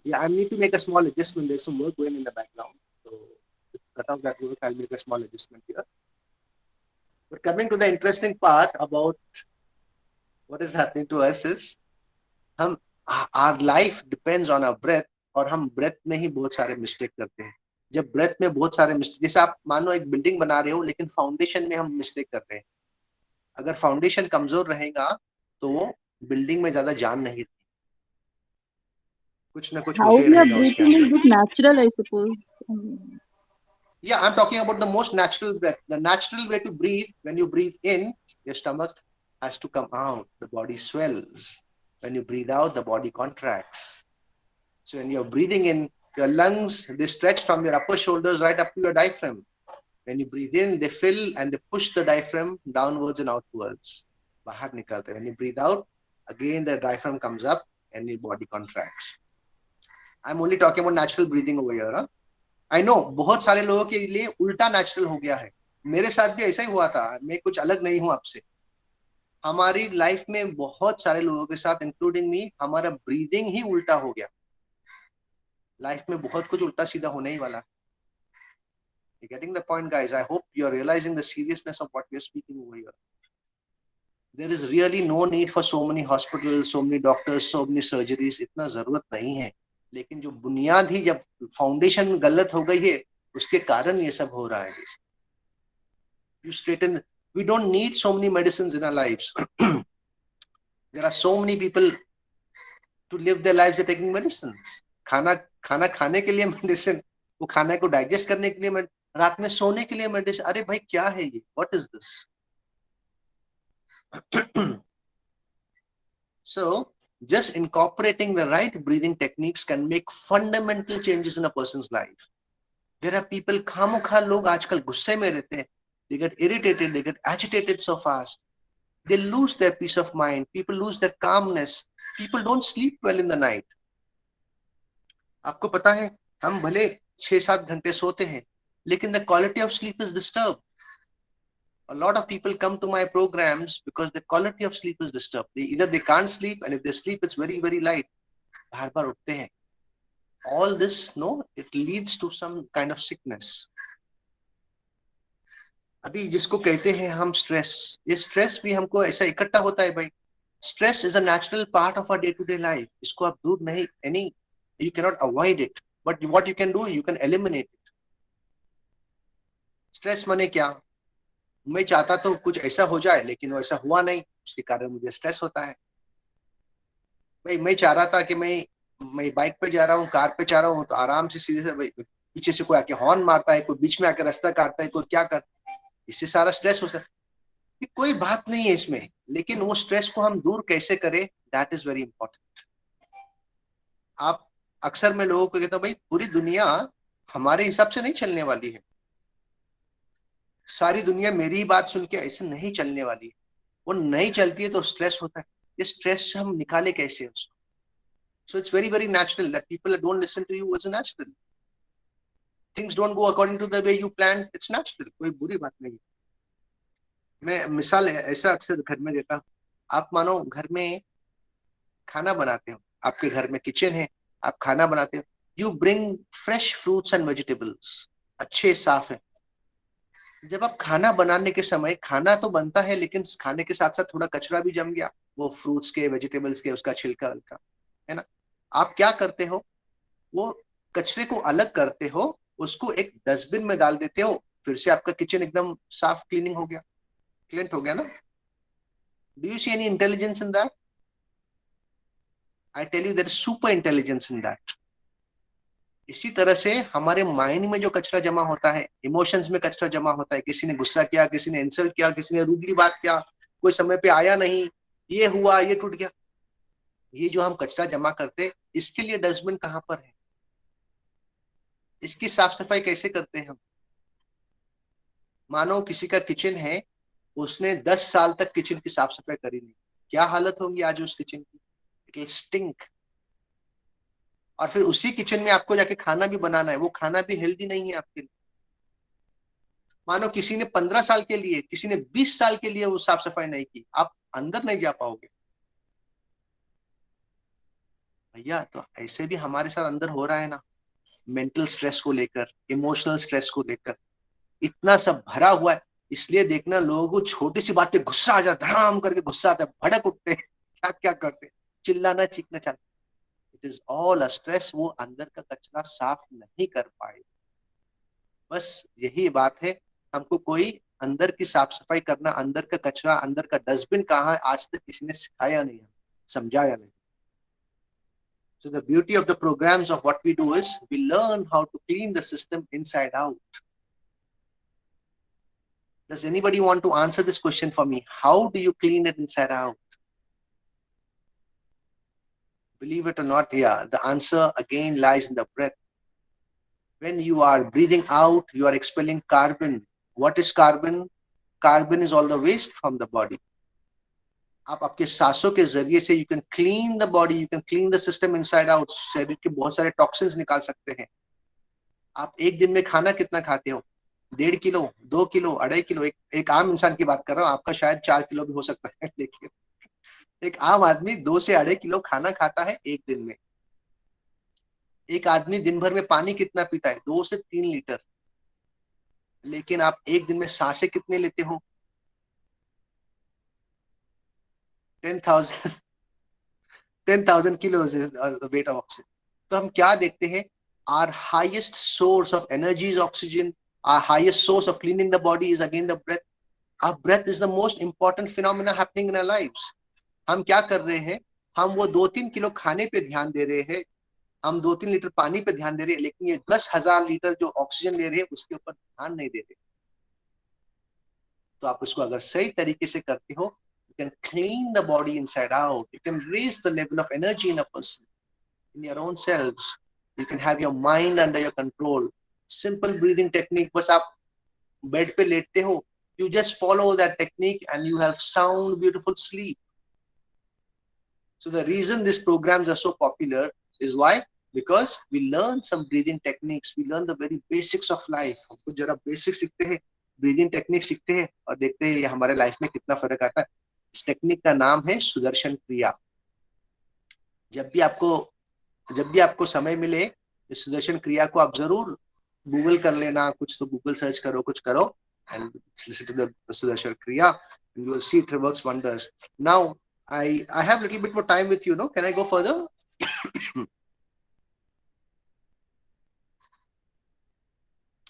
Yeah, I need to make a small adjustment. There's some work going in the background. So to cut off that work, I'll make a small adjustment here. But coming to the interesting part about what is happening to us is, our life depends on our breath, और हम breath में ही बहुत सारे mistake करते हैं. जब breath में बहुत सारे मिस्टेक, जैसे आप मानो एक बिल्डिंग बना रहे हो लेकिन फाउंडेशन में हम मिस्टेक कर रहे हैं. अगर फाउंडेशन कमजोर रहेगा तो वो बिल्डिंग में ज्यादा जान नहीं रहती, कुछ ना कुछ How होते we are रहेगा उसके breathing is अंदर. bit natural, I suppose. Yeah, I'm talking about the most natural breath. The natural way to breathe, when you breathe in, your stomach has to come out, the body swells. When you breathe out, the body contracts. So when you're breathing in, your lungs, they stretch from your upper shoulders right up to your diaphragm. When you breathe in, they fill and they push the diaphragm downwards and outwards. Bahar nikalta. When you breathe out, again the diaphragm comes up and your body contracts. I'm only talking about natural breathing over here. Huh? I know बहुत सारे लोगों के लिए उल्टा natural हो गया है. मेरे साथ भी ऐसा ही हुआ था. मैं कुछ अलग नहीं हूं आपसे. हमारी लाइफ में बहुत सारे लोगों के साथ इंक्लूडिंग मी, हमारा ब्रीदिंग ही उल्टा हो गया. लाइफ में बहुत कुछ उल्टा सीधा होने ही वाला. You're getting the point, guys? I hope you're realizing the seriousness of what we're speaking over here. There is really no need for so many hospitals, so many doctors, so many surgeries. इतना जरूरत नहीं है. लेकिन जो बुनियाद ही जब foundation गलत हो गई है, उसके कारण ये सब हो रहा है. You straighten. We don't need so many medicines in our lives. There are so many people to live their lives. They're taking medicines. खाना खाने के लिए मेडिसिन, वो खाने को डाइजेस्ट करने के लिए, रात में सोने के लिए मेडिसिन. अरे भाई क्या है ये? What is this? So just incorporating the right breathing techniques can make fundamental changes in a person's life. There are people, खामोखा लोग आजकल गुस्से में रहते हैं. They get irritated, they get agitated so fast. They lose their peace of mind. People lose their calmness. People don't sleep well in the night. आपको पता है, हम भले 6-7 घंटे सोते हैं, लेकिन the quality of sleep is disturbed. A lot of people come to my programs because the quality of sleep is disturbed. Either they can't sleep, and if they sleep, it's very, very light. बार-बार उठते हैं. All this, no, it leads to some kind of sickness. अभी जिसको कहते हैं हम stress, ये stress भी हमको ऐसा इकट्ठा होता है भाई। Stress is a natural part of our day to day life. इसको आप दूर नहीं, any you can not avoid it, but what you can do, you can eliminate it. Stress माने क्या? मैं चाहता तो कुछ ऐसा हो जाए, लेकिन वो ऐसा हुआ नहीं, उसके कारण मुझे स्ट्रेस होता है। भाई मैं चाह रहा था कि मैं बाइक पे जा रहा हूँ, कार पे जा रहा हूँ, तो आराम से सीधे से पीछे से कोई आके हॉर्न मारता है, कोई बीच में आके रास्ता काटता है, कोई क्या करता है, इससे सारा स्ट्रेस होता है। कि कोई बात नहीं है इसमें, लेकिन वो स्ट्रेस को हम दूर कैसे करें, दैट इज वेरी इंपॉर्टेंट। आप अक्सर मैं लोगों को कहता हूँ भाई पूरी दुनिया हमारे हिसाब से नहीं चलने वाली है, सारी दुनिया मेरी ही बात सुन के ऐसे नहीं चलने वाली है। वो नहीं चलती है तो स्ट्रेस होता है। ये स्ट्रेस से हम निकाले कैसे उसको? So it's very very natural that people don't listen to you. It's natural, things don't go according to the way you plan, it's natural, कोई बुरी बात नहीं। मैं मिसाल ऐसा अक्सर घर में देता हूँ। आप मानो घर में खाना बनाते हो, आपके घर में किचन है, आप खाना बनाते हो, you bring fresh fruits and vegetables, अच्छे साफ है। जब आप खाना बनाने के समय, खाना तो बनता है लेकिन खाने के साथ साथ थोड़ा कचरा भी जम गया, वो फ्रूट्स के, वेजिटेबल्स के, उसका छिलका हल्का, है ना? आप क्या करते हो, वो कचरे को अलग करते हो, उसको एक डस्टबिन में डाल देते हो, फिर से आपका किचन एकदम साफ, क्लीनिंग हो गया, क्लीन हो गया ना? Do you see any intelligence in that? I tell you there is super intelligence in that. इसी तरह से हमारे माइंड में जो कचरा जमा होता है, इमोशंस में कचरा जमा होता है, किसी ने गुस्सा किया, किसी ने इंसल्ट किया, किसी ने रूडली बात किया, कोई समय पे आया नहीं, ये हुआ, ये टूट गया, ये जो हम कचरा जमा करते, इसके लिए डस्टबिन कहाँ पर है? इसकी साफ सफाई कैसे करते हैं हम? मानो किसी का किचन है, उसने 10 साल तक किचन की साफ सफाई करी नहीं, क्या हालत होगी आज उस किचन की? It will stink. और फिर उसी किचन में आपको जाके खाना भी बनाना है, वो खाना भी हेल्दी नहीं है आपके लिए। मानो किसी ने 15 साल के लिए, किसी ने 20 साल के लिए वो साफ सफाई नहीं की, आप अंदर नहीं जा पाओगे भैया। तो ऐसे भी हमारे साथ अंदर हो रहा है ना, मेंटल स्ट्रेस को लेकर, इमोशनल स्ट्रेस को लेकर, इतना सब भरा हुआ है। इसलिए देखना, लोगों को छोटी सी बात पे गुस्सा आ जाता है, धड़ाम करके गुस्सा आता है, भड़क उठते हैं, क्या क्या करते हैं, चिल्लाना चीखना चाहते। It is all a stress, वो अंदर का कचरा साफ नहीं कर पाए। बस यही बात है, हमको कोई अंदर की साफ सफाई करना, अंदर का कचरा, अंदर का डस्टबिन कहाँ है, आज तक किसी ने सिखाया नहीं, समझाया नहीं। So the beauty of the programs of what we do is we learn how to clean the system inside out. Does anybody want to answer this question for me? How do you clean it inside out? Believe it or not, yeah, the answer again lies in the breath. When you are breathing out, you are expelling carbon. What is carbon? Carbon is all the waste from the body. आप आपके सांसों के जरिए से you can clean the body, you can clean the system inside out. शरीर के बहुत सारे टॉक्सिन्स निकाल सकते हैं। आप एक दिन में खाना कितना खाते हो? 1.5 किलो, 2 किलो, 2.5 किलो। एक आम इंसान की बात कर रहा हूँ, आपका शायद 4 किलो भी हो सकता है, लेकिन एक आम आदमी 2 से 2.5 किलो खाना खाता है एक दिन में। एक आदमी दिन भर में पानी कितना पीता है? 2 से 3 लीटर। लेकिन आप एक दिन में सांसें कितने लेते हो? 10,000 kilos is the weight of oxygen. तो हम क्या देखते हैं? Our highest source of energy is oxygen. Our highest source of cleaning the body is again the breath. Our breath is the most important phenomena happening in our lives. हम क्या कर रहे हैं? हम वो 2-3 किलो खाने पे ध्यान दे रहे हैं, हम 2-3 लीटर पानी पे ध्यान दे रहे हैं, लेकिन ये 10,000 लीटर जो ऑक्सीजन ले रहे हैं उसके ऊपर ध्यान नहीं दे रहे। तो आप इसको अगर सही तरीके से करते हो, you can clean the body inside out. You can raise the level of energy in a person, in your own selves. You can have your mind under your control. Simple breathing technique. बस आप bed पे लेटते हो, you just follow that technique and you have sound, beautiful sleep. So the reason these programs are so popular is why? Because we learn some breathing techniques. We learn the very basics of life. हमको जरा basics सीखते हैं, breathing technique सीखते हैं और देखते हैं ये हमारे लाइफ में कितना फर्क आता है। इस टेक्निक का नाम है सुदर्शन क्रिया। जब भी आपको समय मिले, इस सुदर्शन क्रिया को आप जरूर गूगल कर लेना, कुछ तो गूगल सर्च करो, कुछ करो, and listen to the Sudashar Kriya, and you will see it works wonders. Now, I have a little bit more time with you, no? Can I go further?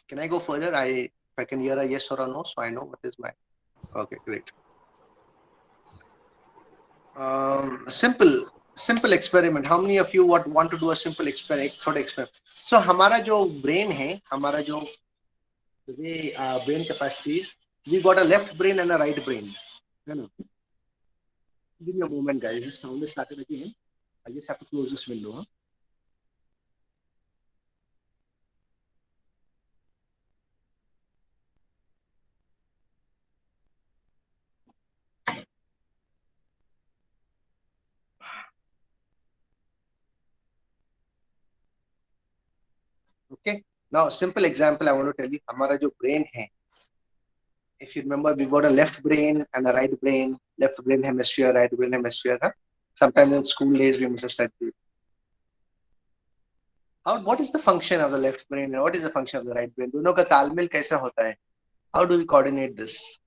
Can I go further? If I can hear a yes or a no, so I know what is my. Okay, great. Simple experiment. How many of you want to do a simple experiment? So, हमारा जो brain है, हमारा जो brain capacities, we got a left brain and a right brain. You know? Give me a moment, guys. This sound is started again. I just have to close this window. Huh? Okay. Now, simple example I want to tell you. हमारा जो brain है, if you remember, we got a left brain and a right brain. Left brain hemisphere, right brain hemisphere. Huh? Sometimes in school days we must have studied. What is the function of the left brain and what is the function of the right brain? दोनों का तालमेल कैसा होता है? How do we coordinate this?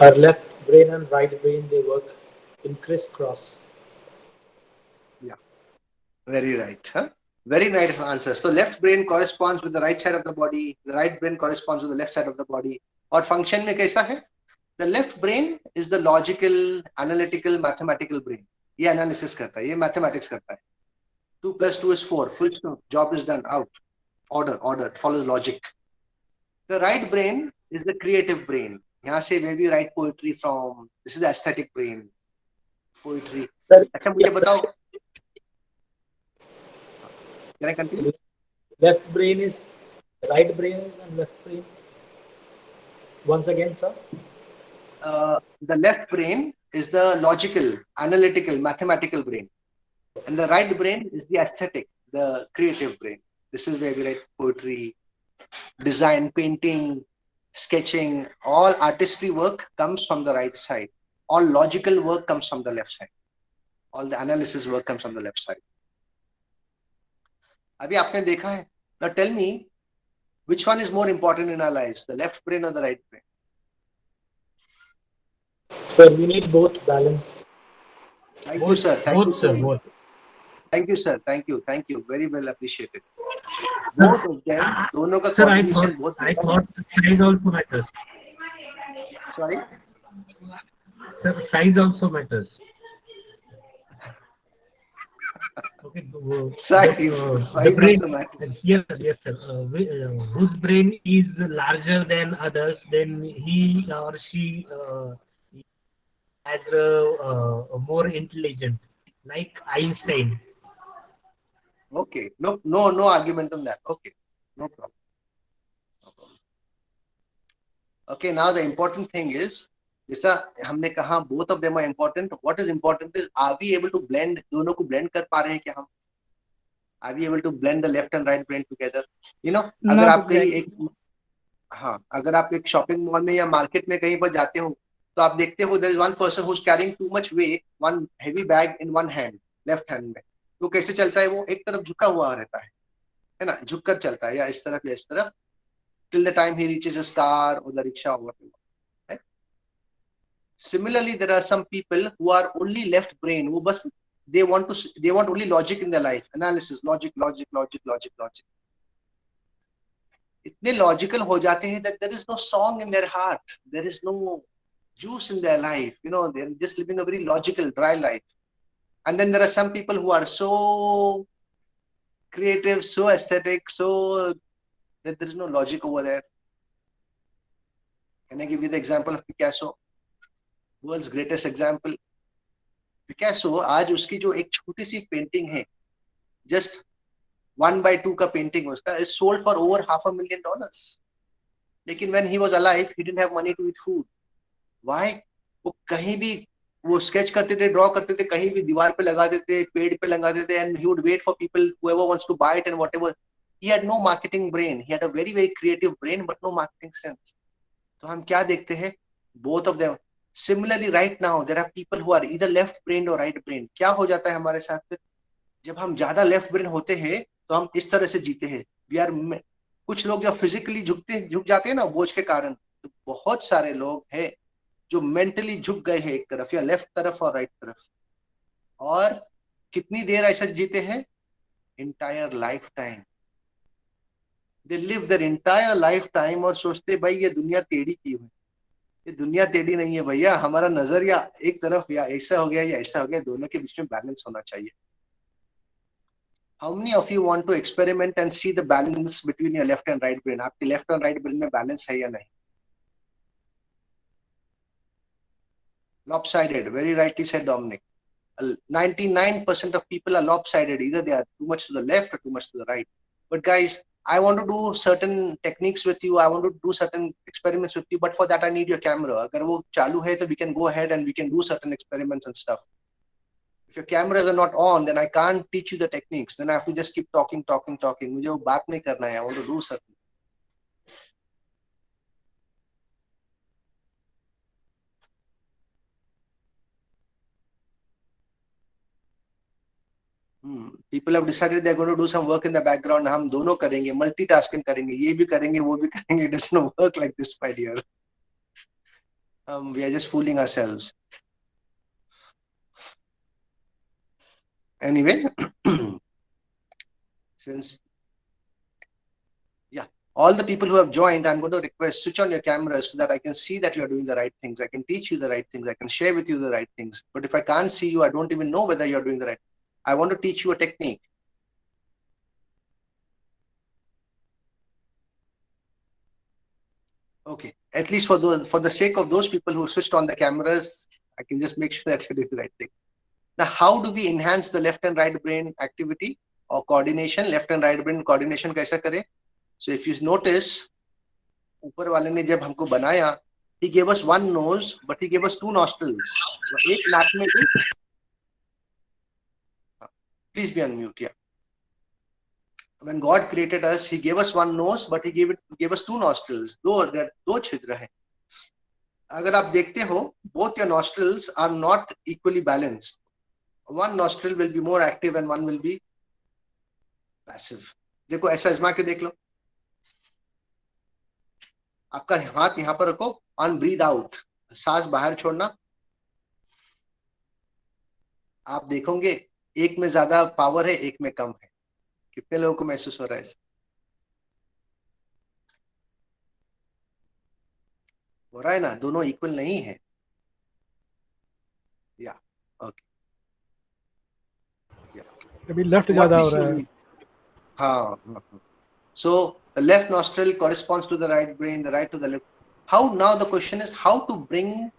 Our left brain and right brain, they work in crisscross. Yeah, very right. Huh? Very right answer. So left brain corresponds with the right side of the body. The right brain corresponds with the left side of the body. और function में कैसा है? The left brain is the logical, analytical, mathematical brain. ये analysis करता है, ये mathematics करता है. 2 + 2 is 4. Full stop. Job is done. Out. Order. It follows logic. The right brain is the creative brain. यहाँ से where we write poetry from. This is the aesthetic brain. Poetry. अच्छा मुझे बताओ. Can I continue? Left brain is, right brain is, and left brain. Once again, sir. The left brain is the logical, analytical, mathematical brain. And the right brain is the aesthetic, the creative brain. This is where we write poetry, design, painting, sketching. All artistry work comes from the right side. All logical work comes from the left side. All the analysis work comes from the left side. अभी आपने देखा है. Now tell me, which one is more important in our lives, the left brain or the right brain? Sir, we need both balance. Thank you, sir. Thank you, sir. Both. Thank you, sir. Thank you. Very well appreciated. Both of them, दोनों का Sir, coordination बहुत. I thought size also matters. Sorry? Sir, size also matters. Okay. Size The brain, also matters. yes, sir. Whose brain is larger than others, then he or she has more intelligent, like Einstein. Okay. No argument on that. Okay. No problem. Okay. Now the important thing is, जैसा हमने कहा both of them are important. What is important is, are we able to blend, दोनों को blend कर पा रहे हैं क्या हम? Are we able to blend the left and right brain together? You know, अगर आप कहीं अगर आप एक shopping mall में या market में कहीं पर जाते हो, तो आप देखते हो there is one person who's carrying too much weight, one heavy bag in one hand, left hand में. तो कैसे चलता है वो? एक तरफ झुका हुआ रहता है ना? झुक कर चलता है, या इस तरफ till the time he reaches his car or the rickshaw or whatever. Right? Similarly, there are some people who are only left brain. वो बस they want only logic in their life, analysis, logic. इतने logical हो जाते हैं that there is no song in their heart, there is no juice in their life. You know, they're just living a very logical, dry life. And then there are some people who are so creative, so aesthetic, so that there is no logic over there. Can I give you the example of Picasso? World's greatest example. Picasso, आज उसकी जो एक छोटी सी painting है, just 1/2 का painting उसका, is sold for over $500,000. लेकिन when he was alive, he didn't have money to eat food. Why? वो कहीं भी वो स्केच करते थे, ड्रॉ करते थे, कहीं भी दीवार पे लगा देते, पेड़ पे लगा देते, and he would wait for people, whoever wants to buy it and whatever. He had no marketing brain. He had a very, very creative brain, but no marketing sense. तो हम क्या देखते हैं? Both of them. Similarly, right now, there are people who are either left-brained or right-brained. क्या हो जाता है हमारे साथ फिर? जब हम ज्यादा लेफ्ट ब्रेन होते हैं तो हम इस तरह से जीते हैं। वी आर, कुछ लोग जब फिजिकली झुक जाते हैं ना बोझ के कारण, तो बहुत सारे लोग हैं जो मेंटली झुक गए हैं एक तरफ, या लेफ्ट तरफ और राइट तरफ। और कितनी देर ऐसा जीते हैं? Entire life time. They live their entire life time और सोचते भाई ये दुनिया टेढ़ी की हुई। ये दुनिया टेढ़ी नहीं है भैया, हमारा नजरिया एक तरफ, या ऐसा हो गया या ऐसा हो गया, दोनों के बीच में बैलेंस होना चाहिए। How many of you want to experiment and see the balance between your left and right brain? आपके लेफ्ट और राइट ब्रेन में बैलेंस है या नहीं? Lopsided, very rightly said Dominic. 99% of people are lopsided. Either they are too much to the left or too much to the right. But guys, I want to do certain techniques with you. I want to do certain experiments with you. But for that, I need your camera. अगर वो चालू है, तो we can go ahead and we can do certain experiments and stuff. If your cameras are not on, then I can't teach you the techniques. Then I have to just keep talking. मुझे वो बात नहीं करना है. I want to do something. People have decided they're going to do some work in the background. हम दोनों करेंगे, multitasking करेंगे, ये भी करेंगे, वो भी करेंगे. It doesn't work like this, my dear. We are just fooling ourselves. Anyway, since all the people who have joined, I'm going to request switch on your cameras so that I can see that you are doing the right things. I can teach you the right things. I can share with you the right things. But if I can't see you, I don't even know whether you're doing the right. I want to teach you a technique. Okay, at least for the sake of those people who switched on the cameras, I can just make sure that you're doing the right thing. Now, how do we enhance the left and right brain activity or coordination? Left and right brain coordination कैसा करें? So if you notice, ऊपर वाले ने जब हमको बनाया, he gave us one nose, but he gave us two nostrils. तो एक नाक में भी, please be on mute, yeah. When God created us, He gave us one nose, but He gave us two nostrils. दो छिद्र हैं. अगर आप देखते हो, both your nostrils are not equally balanced. One nostril will be more active and one will be passive. देखो ऐसा आजमा के देख लो. आपका हाथ यहाँ पर रखो, on breathe out, सांस बाहर छोड़ना. आप देखोगे एक में ज्यादा पावर है, एक में कम है. कितने लोगों को महसूस हो रहा है? हो रहा है ना? दोनों इक्वल नहीं है. या ओके, अभी लेफ्ट ज्यादा हो रहा है. हाँ. So the left nostril corresponds to the right brain, the right to the left. How now? The question is how to bring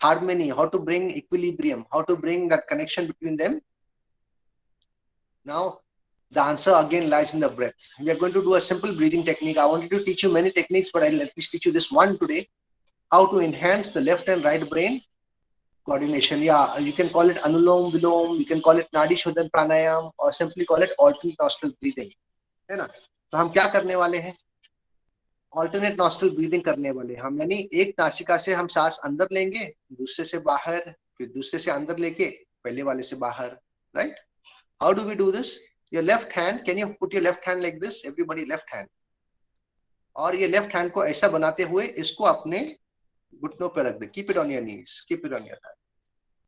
harmony, how to bring equilibrium, how to bring that connection between them. Now, the answer again lies in the breath. We are going to do a simple breathing technique. I wanted to teach you many techniques, but I'll at least teach you this one today. How to enhance the left and right brain coordination. Yeah, you can call it Anulom Vilom, you can call it Nadi Shodhan Pranayam, or simply call it alternate nostril breathing. है ना? तो हम क्या करने वाले हैं? Alternate nostril breathing करने वाले हम, यानी एक नासिका से हम सांस अंदर लेंगे, दूसरे से बाहर, फिर दूसरे से अंदर लेके पहले वाले से बाहर. Right? How do we do this? Your left hand, can you put your left hand like this? Everybody left hand. और ये लेफ्ट हैंड को ऐसा बनाते हुए इसको अपने घुटनों पे रख दे. Keep it on your knees, keep it on your thigh.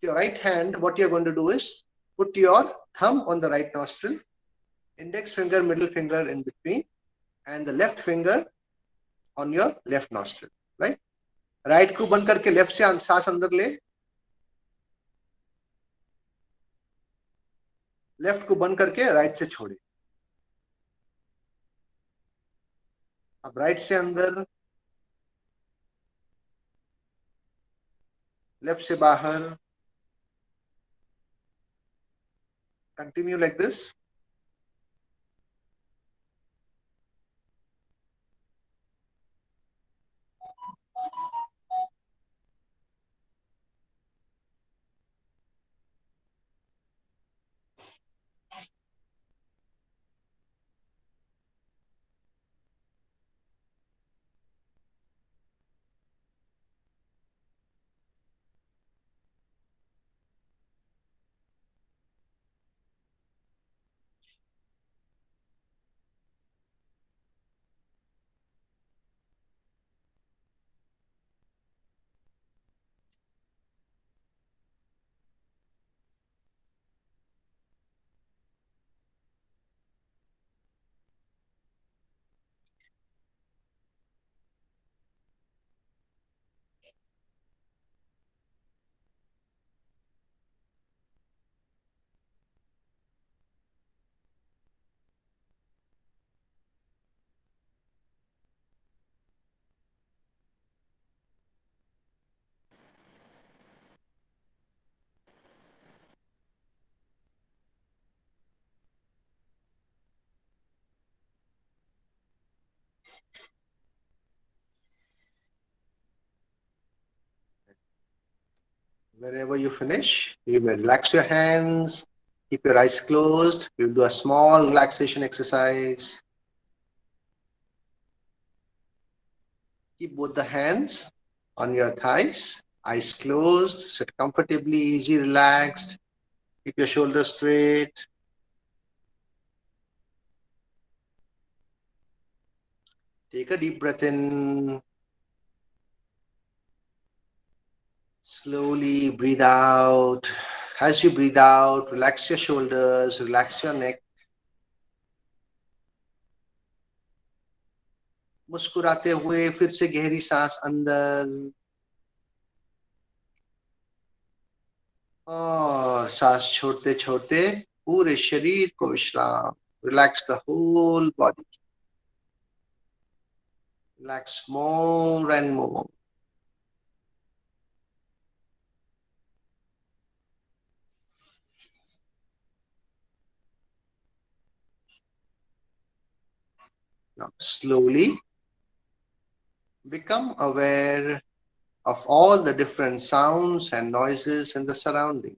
Your right hand, what you are going to do is put your thumb on the right nostril, index finger, middle finger in between, and the left finger on your left nostril. Right? Right को बंद करके left से सांस अंदर ले, left को बंद करके राइट से छोड़े. अब राइट से अंदर, लेफ्ट से बाहर. Continue like this. Wherever you finish, you may relax your hands, keep your eyes closed. We'll do a small relaxation exercise. Keep both the hands on your thighs, eyes closed, sit comfortably, easy, relaxed. Keep your shoulders straight. Take a deep breath in. Slowly breathe out. As you breathe out, relax your shoulders, relax your neck. मुस्कुराते हुए फिर से गहरी सांस अंदर और सांस छोड़ते छोड़ते पूरे शरीर को विश्राम. Relax the whole body. Relax more and more. Now slowly become aware of all the different sounds and noises in the surrounding.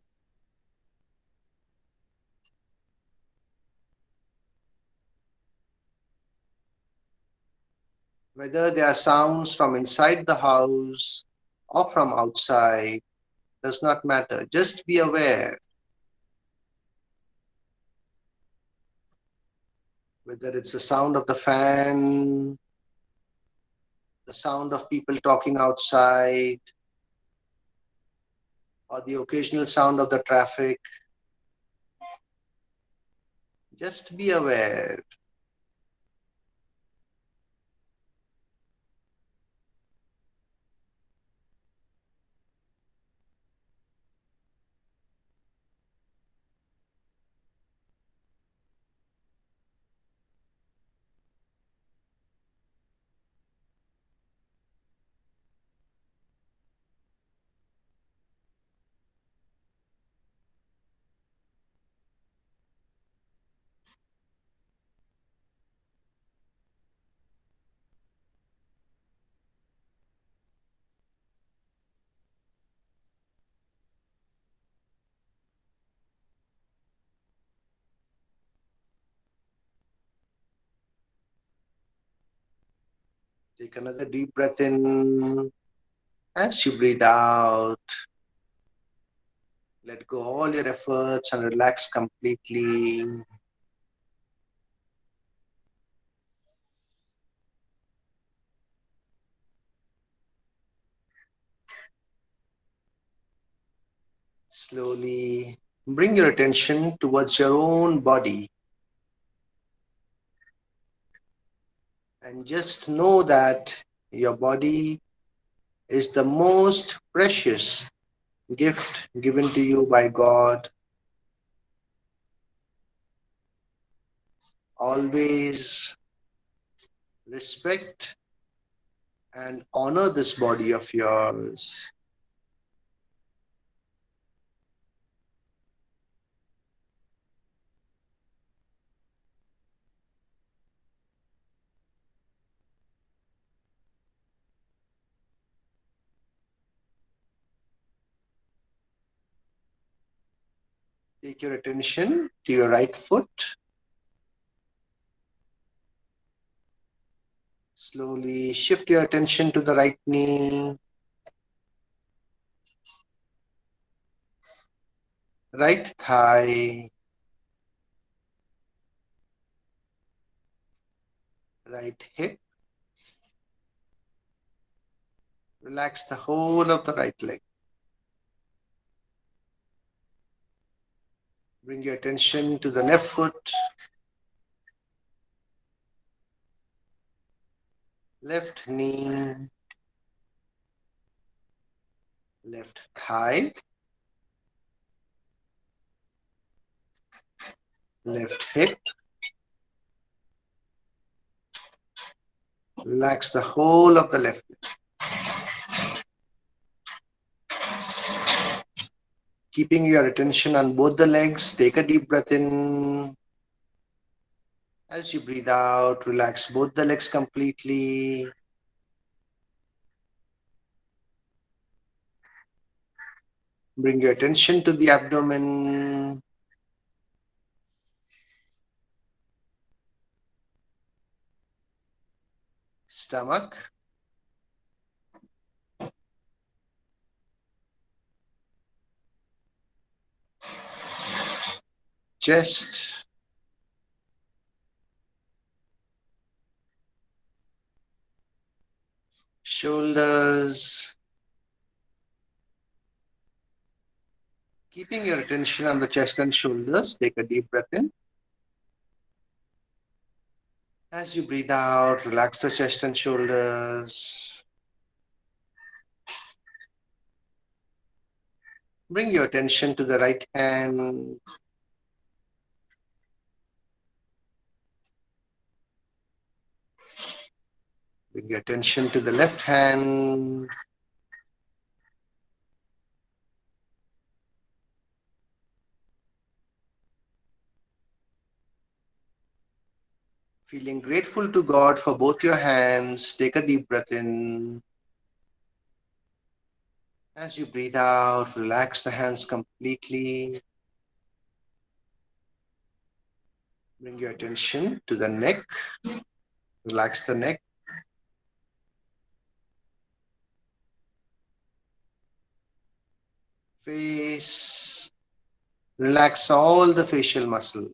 Whether they are sounds from inside the house or from outside does not matter. Just be aware. Whether it's the sound of the fan, the sound of people talking outside, or the occasional sound of the traffic. Just be aware. Take another deep breath in. As you breathe out, let go all your efforts and relax completely. Slowly bring your attention towards your own body. And just know that your body is the most precious gift given to you by God. Always respect and honor this body of yours. Take your attention to your right foot. Slowly shift your attention to the right knee, right thigh, right hip. Relax the whole of the right leg. Bring your attention to the left foot, left knee, left thigh, left hip. Relax the whole of the left leg. Keeping your attention on both the legs, take a deep breath in As you breathe out, relax both the legs completely. Bring your attention to the abdomen. Stomach. Chest. Shoulders. Keeping your attention on the chest and shoulders, take a deep breath in. As you breathe out, relax the chest and shoulders. Bring your attention to the right hand. Bring your attention to the left hand. Feeling grateful to God for both your hands, take a deep breath in. As you breathe out, relax the hands completely. Bring your attention to the neck. Relax the neck. Face. Relax all the facial muscles.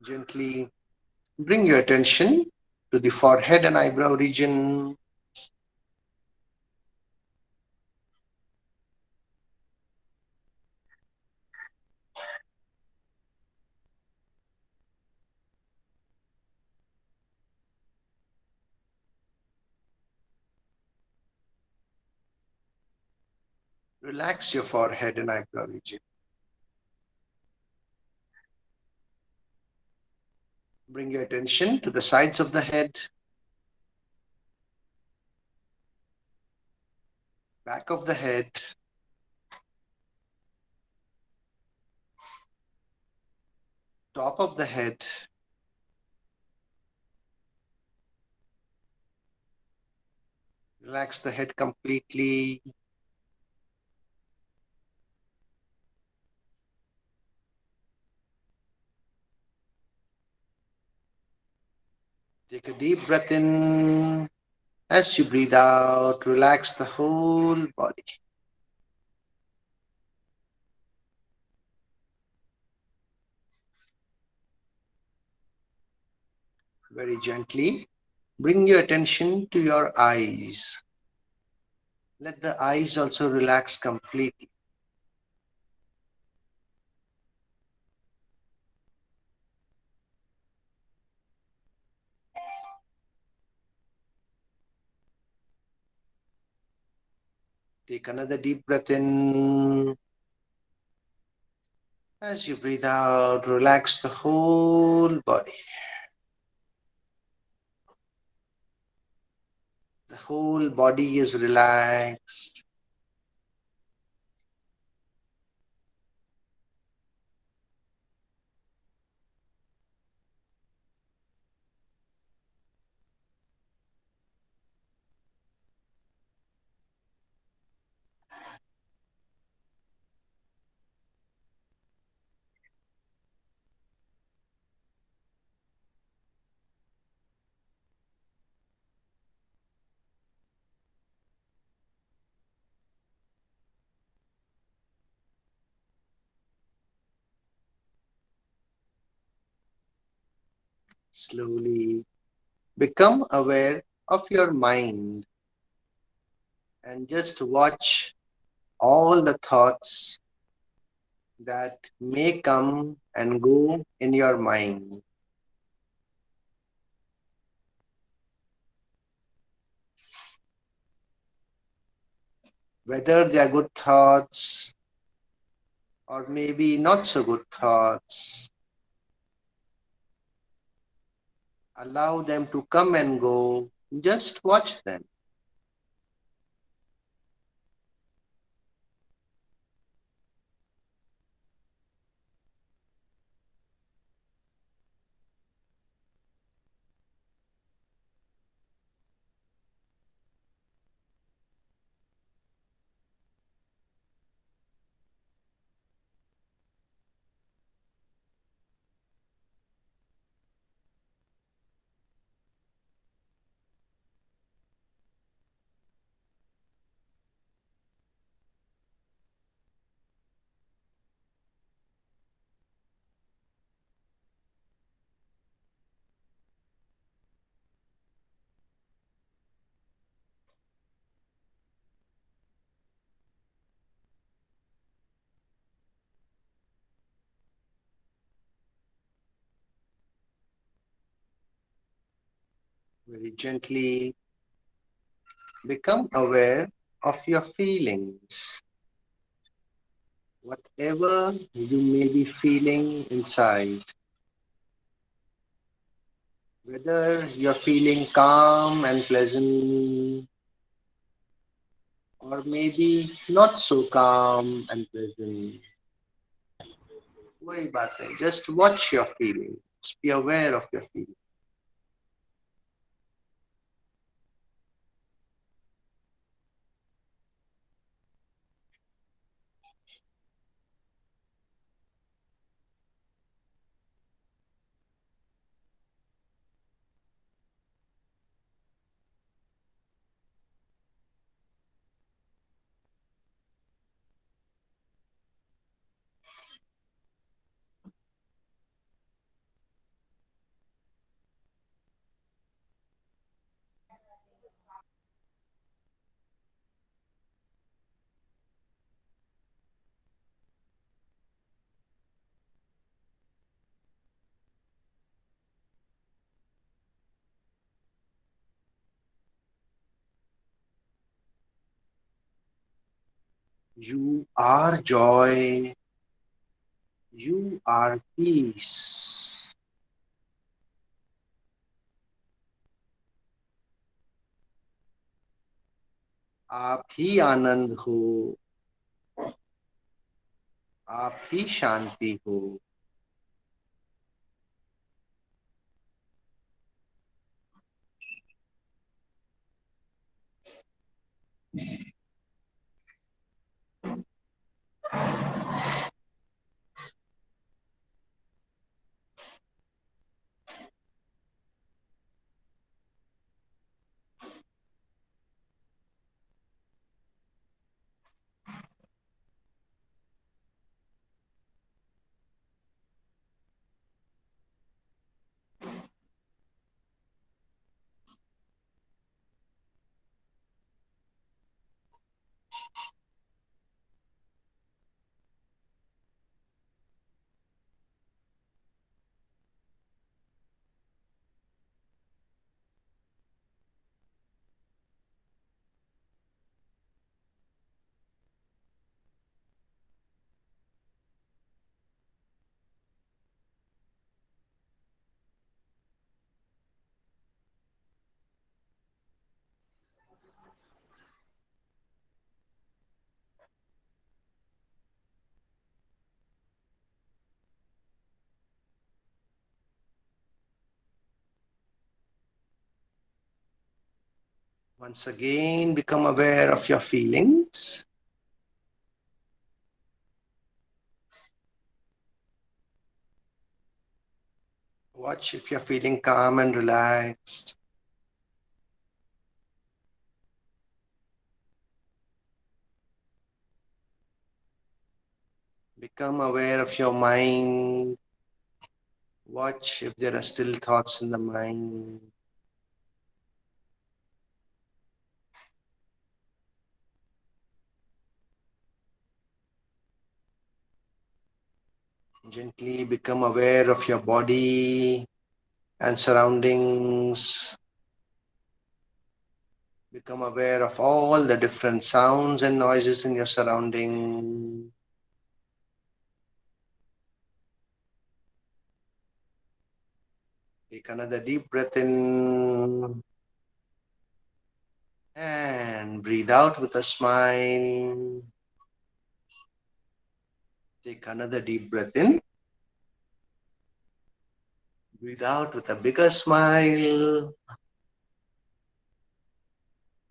Gently bring your attention to the forehead and eyebrow region. Relax your forehead and eyebrow region. Bring your attention to the sides of the head, back of the head, top of the head, relax the head completely. Take a deep breath in. As you breathe out, relax the whole body. Very gently, bring your attention to your eyes. Let the eyes also relax completely. Take another deep breath in. As you breathe out, relax the whole body. The whole body is relaxed. Slowly become aware of your mind and just watch all the thoughts that may come and go in your mind. Whether they are good thoughts or maybe not so good thoughts, allow them to come and go. Just watch them. Very gently become aware of your feelings. Whatever you may be feeling inside, whether you're feeling calm and pleasant, or maybe not so calm and pleasant. कोई बात नहीं. Just watch your feelings. Be aware of your feelings. You are joy. You are peace. आप ही आनंद हो. आप ही शांति हो. Once again, become aware of your feelings. Watch if you're feeling calm and relaxed. Become aware of your mind. Watch if there are still thoughts in the mind. Gently become aware of your body and surroundings. Become aware of all the different sounds and noises in your surrounding. Take another deep breath in and breathe out with a smile. Take another deep breath in. Breathe out with a bigger smile.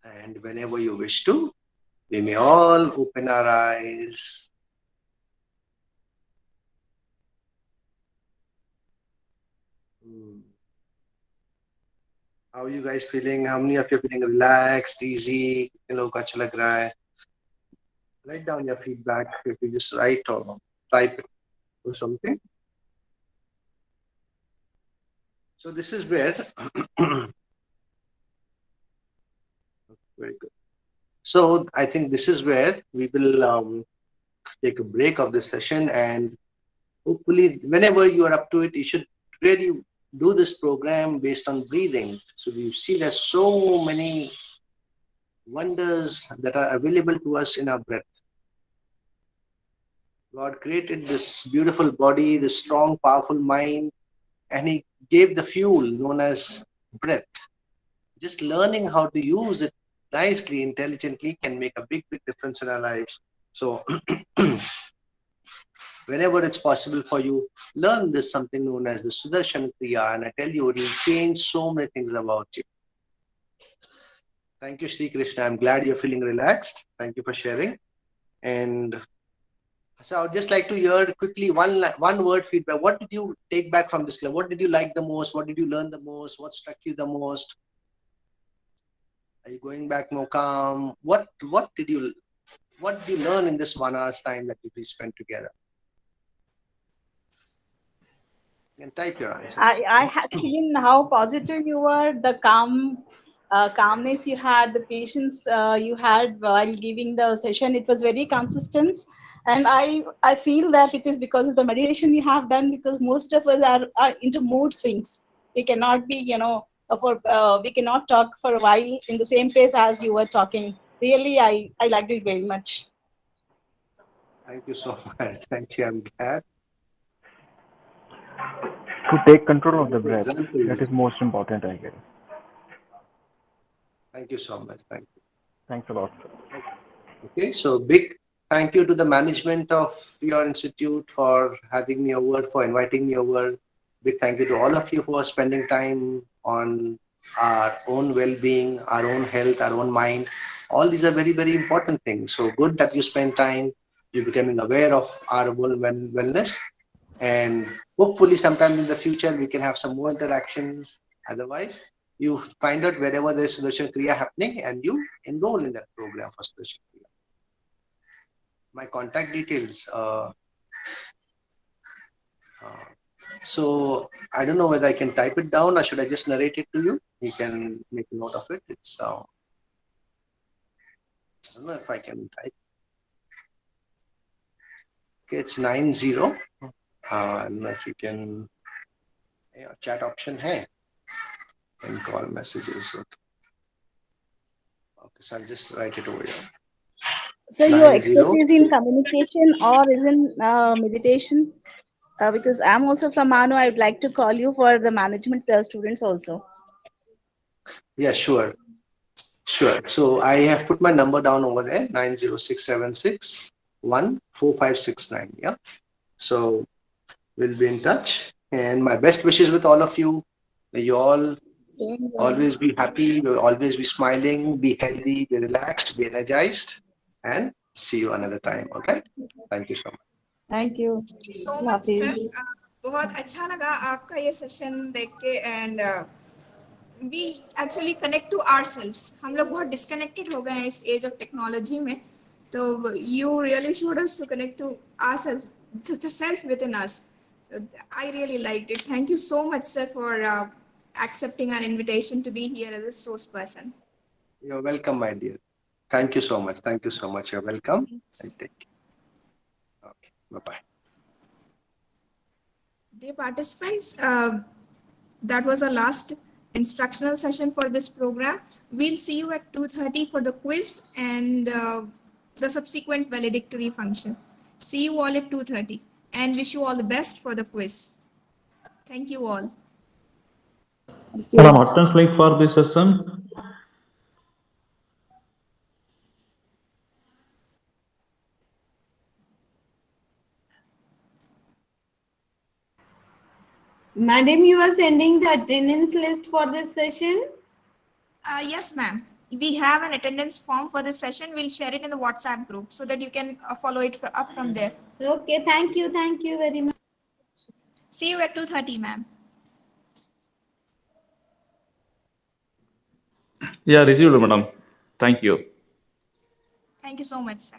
And whenever you wish to, we may all open our eyes. How are you guys feeling? How many of you are feeling relaxed, easy? कितने लोगों को अच्छा लग रहा है? Write down your feedback if you just write or type it or something. So this is where very good. So I think this is where we will take a break of this session, and hopefully whenever you are up to it, you should really do this program based on breathing. So we see there's so many wonders that are available to us in our breath. God created this beautiful body, this strong, powerful mind, and He gave the fuel known as breath. Just learning how to use it nicely, intelligently can make a big, big difference in our lives. So whenever it's possible for you, learn this something known as the Sudarshan Kriya, and I tell you, it will change so many things about you. Thank you, Sri Krishna. I'm glad you're feeling relaxed. Thank you for sharing. And so I would just like to hear quickly one word feedback. What did you take back from this class? What did you like the most? What did you learn the most? What struck you the most? Are you going back more calm? What did you learn in this 1 hour's time that we spent together? And type your answers. I had seen how positive you were, the calmness you had, the patience you had while giving the session. It was very consistent, and I feel that it is because of the meditation you have done. Because most of us are into mood swings. We cannot be, we cannot talk for a while in the same pace as you were talking. Really, I liked it very much. Thank you so much. Thank you. I'm glad. To take control of the breath. That is most important, I guess. Thank you so much. Thank you. Thanks a lot. Okay, so big thank you to the management of your institute for having me over, for inviting me over. Big thank you to all of you for spending time on our own well-being, our own health, our own mind. All these are very, very important things. So good that you spend time, you're becoming aware of our own wellness. And hopefully sometime in the future, we can have some more interactions. Otherwise, you find out wherever there's Sudarshan Kriya happening and you enroll in that program for Sudarshan Kriya. My contact details. So I don't know whether I can type it down or should I just narrate it to you? You can make a note of it. It's I don't know if I can type. Okay, it's 90. I don't know if you can. Yeah, chat option hai and call messages. Okay, so I'll just write it over here. So your expertise in communication or is in meditation? Because I'm also from Manu, I would like to call you for the management students also. Yeah, sure. Sure. So I have put my number down over there, 90676-14569. Yeah. So we'll be in touch. And my best wishes with all of you. May you all always be happy, always be smiling, be healthy, be relaxed, be energized, and see you another time. Okay. Thank you so much. Thank you. So much, sir. बहुत अच्छा लगा आपका ये session देख के and we actually connect to ourselves. हम लोग बहुत disconnected हो गए हैं इस age of technology में. तो you really showed us to connect to ourselves, to the self within us. I really liked it. Thank you so much, sir, for accepting our invitation to be here as a resource person. You're welcome, my dear. Thank you so much. Thank you so much. You're welcome. And take care. Okay. Bye-bye. Dear participants, that was our last instructional session for this program. We'll see you at 2:30 for the quiz and the subsequent valedictory function. See you all at 2:30 and wish you all the best for the quiz. Thank you all. Madam, attendance like for this session. Madam, you are sending the attendance list for this session? Yes, ma'am. We have an attendance form for this session. We'll share it in the WhatsApp group so that you can follow it up from there. Okay, thank you very much. See you at 2:30, ma'am. Yeah, received, madam. Thank you. Thank you so much, sir.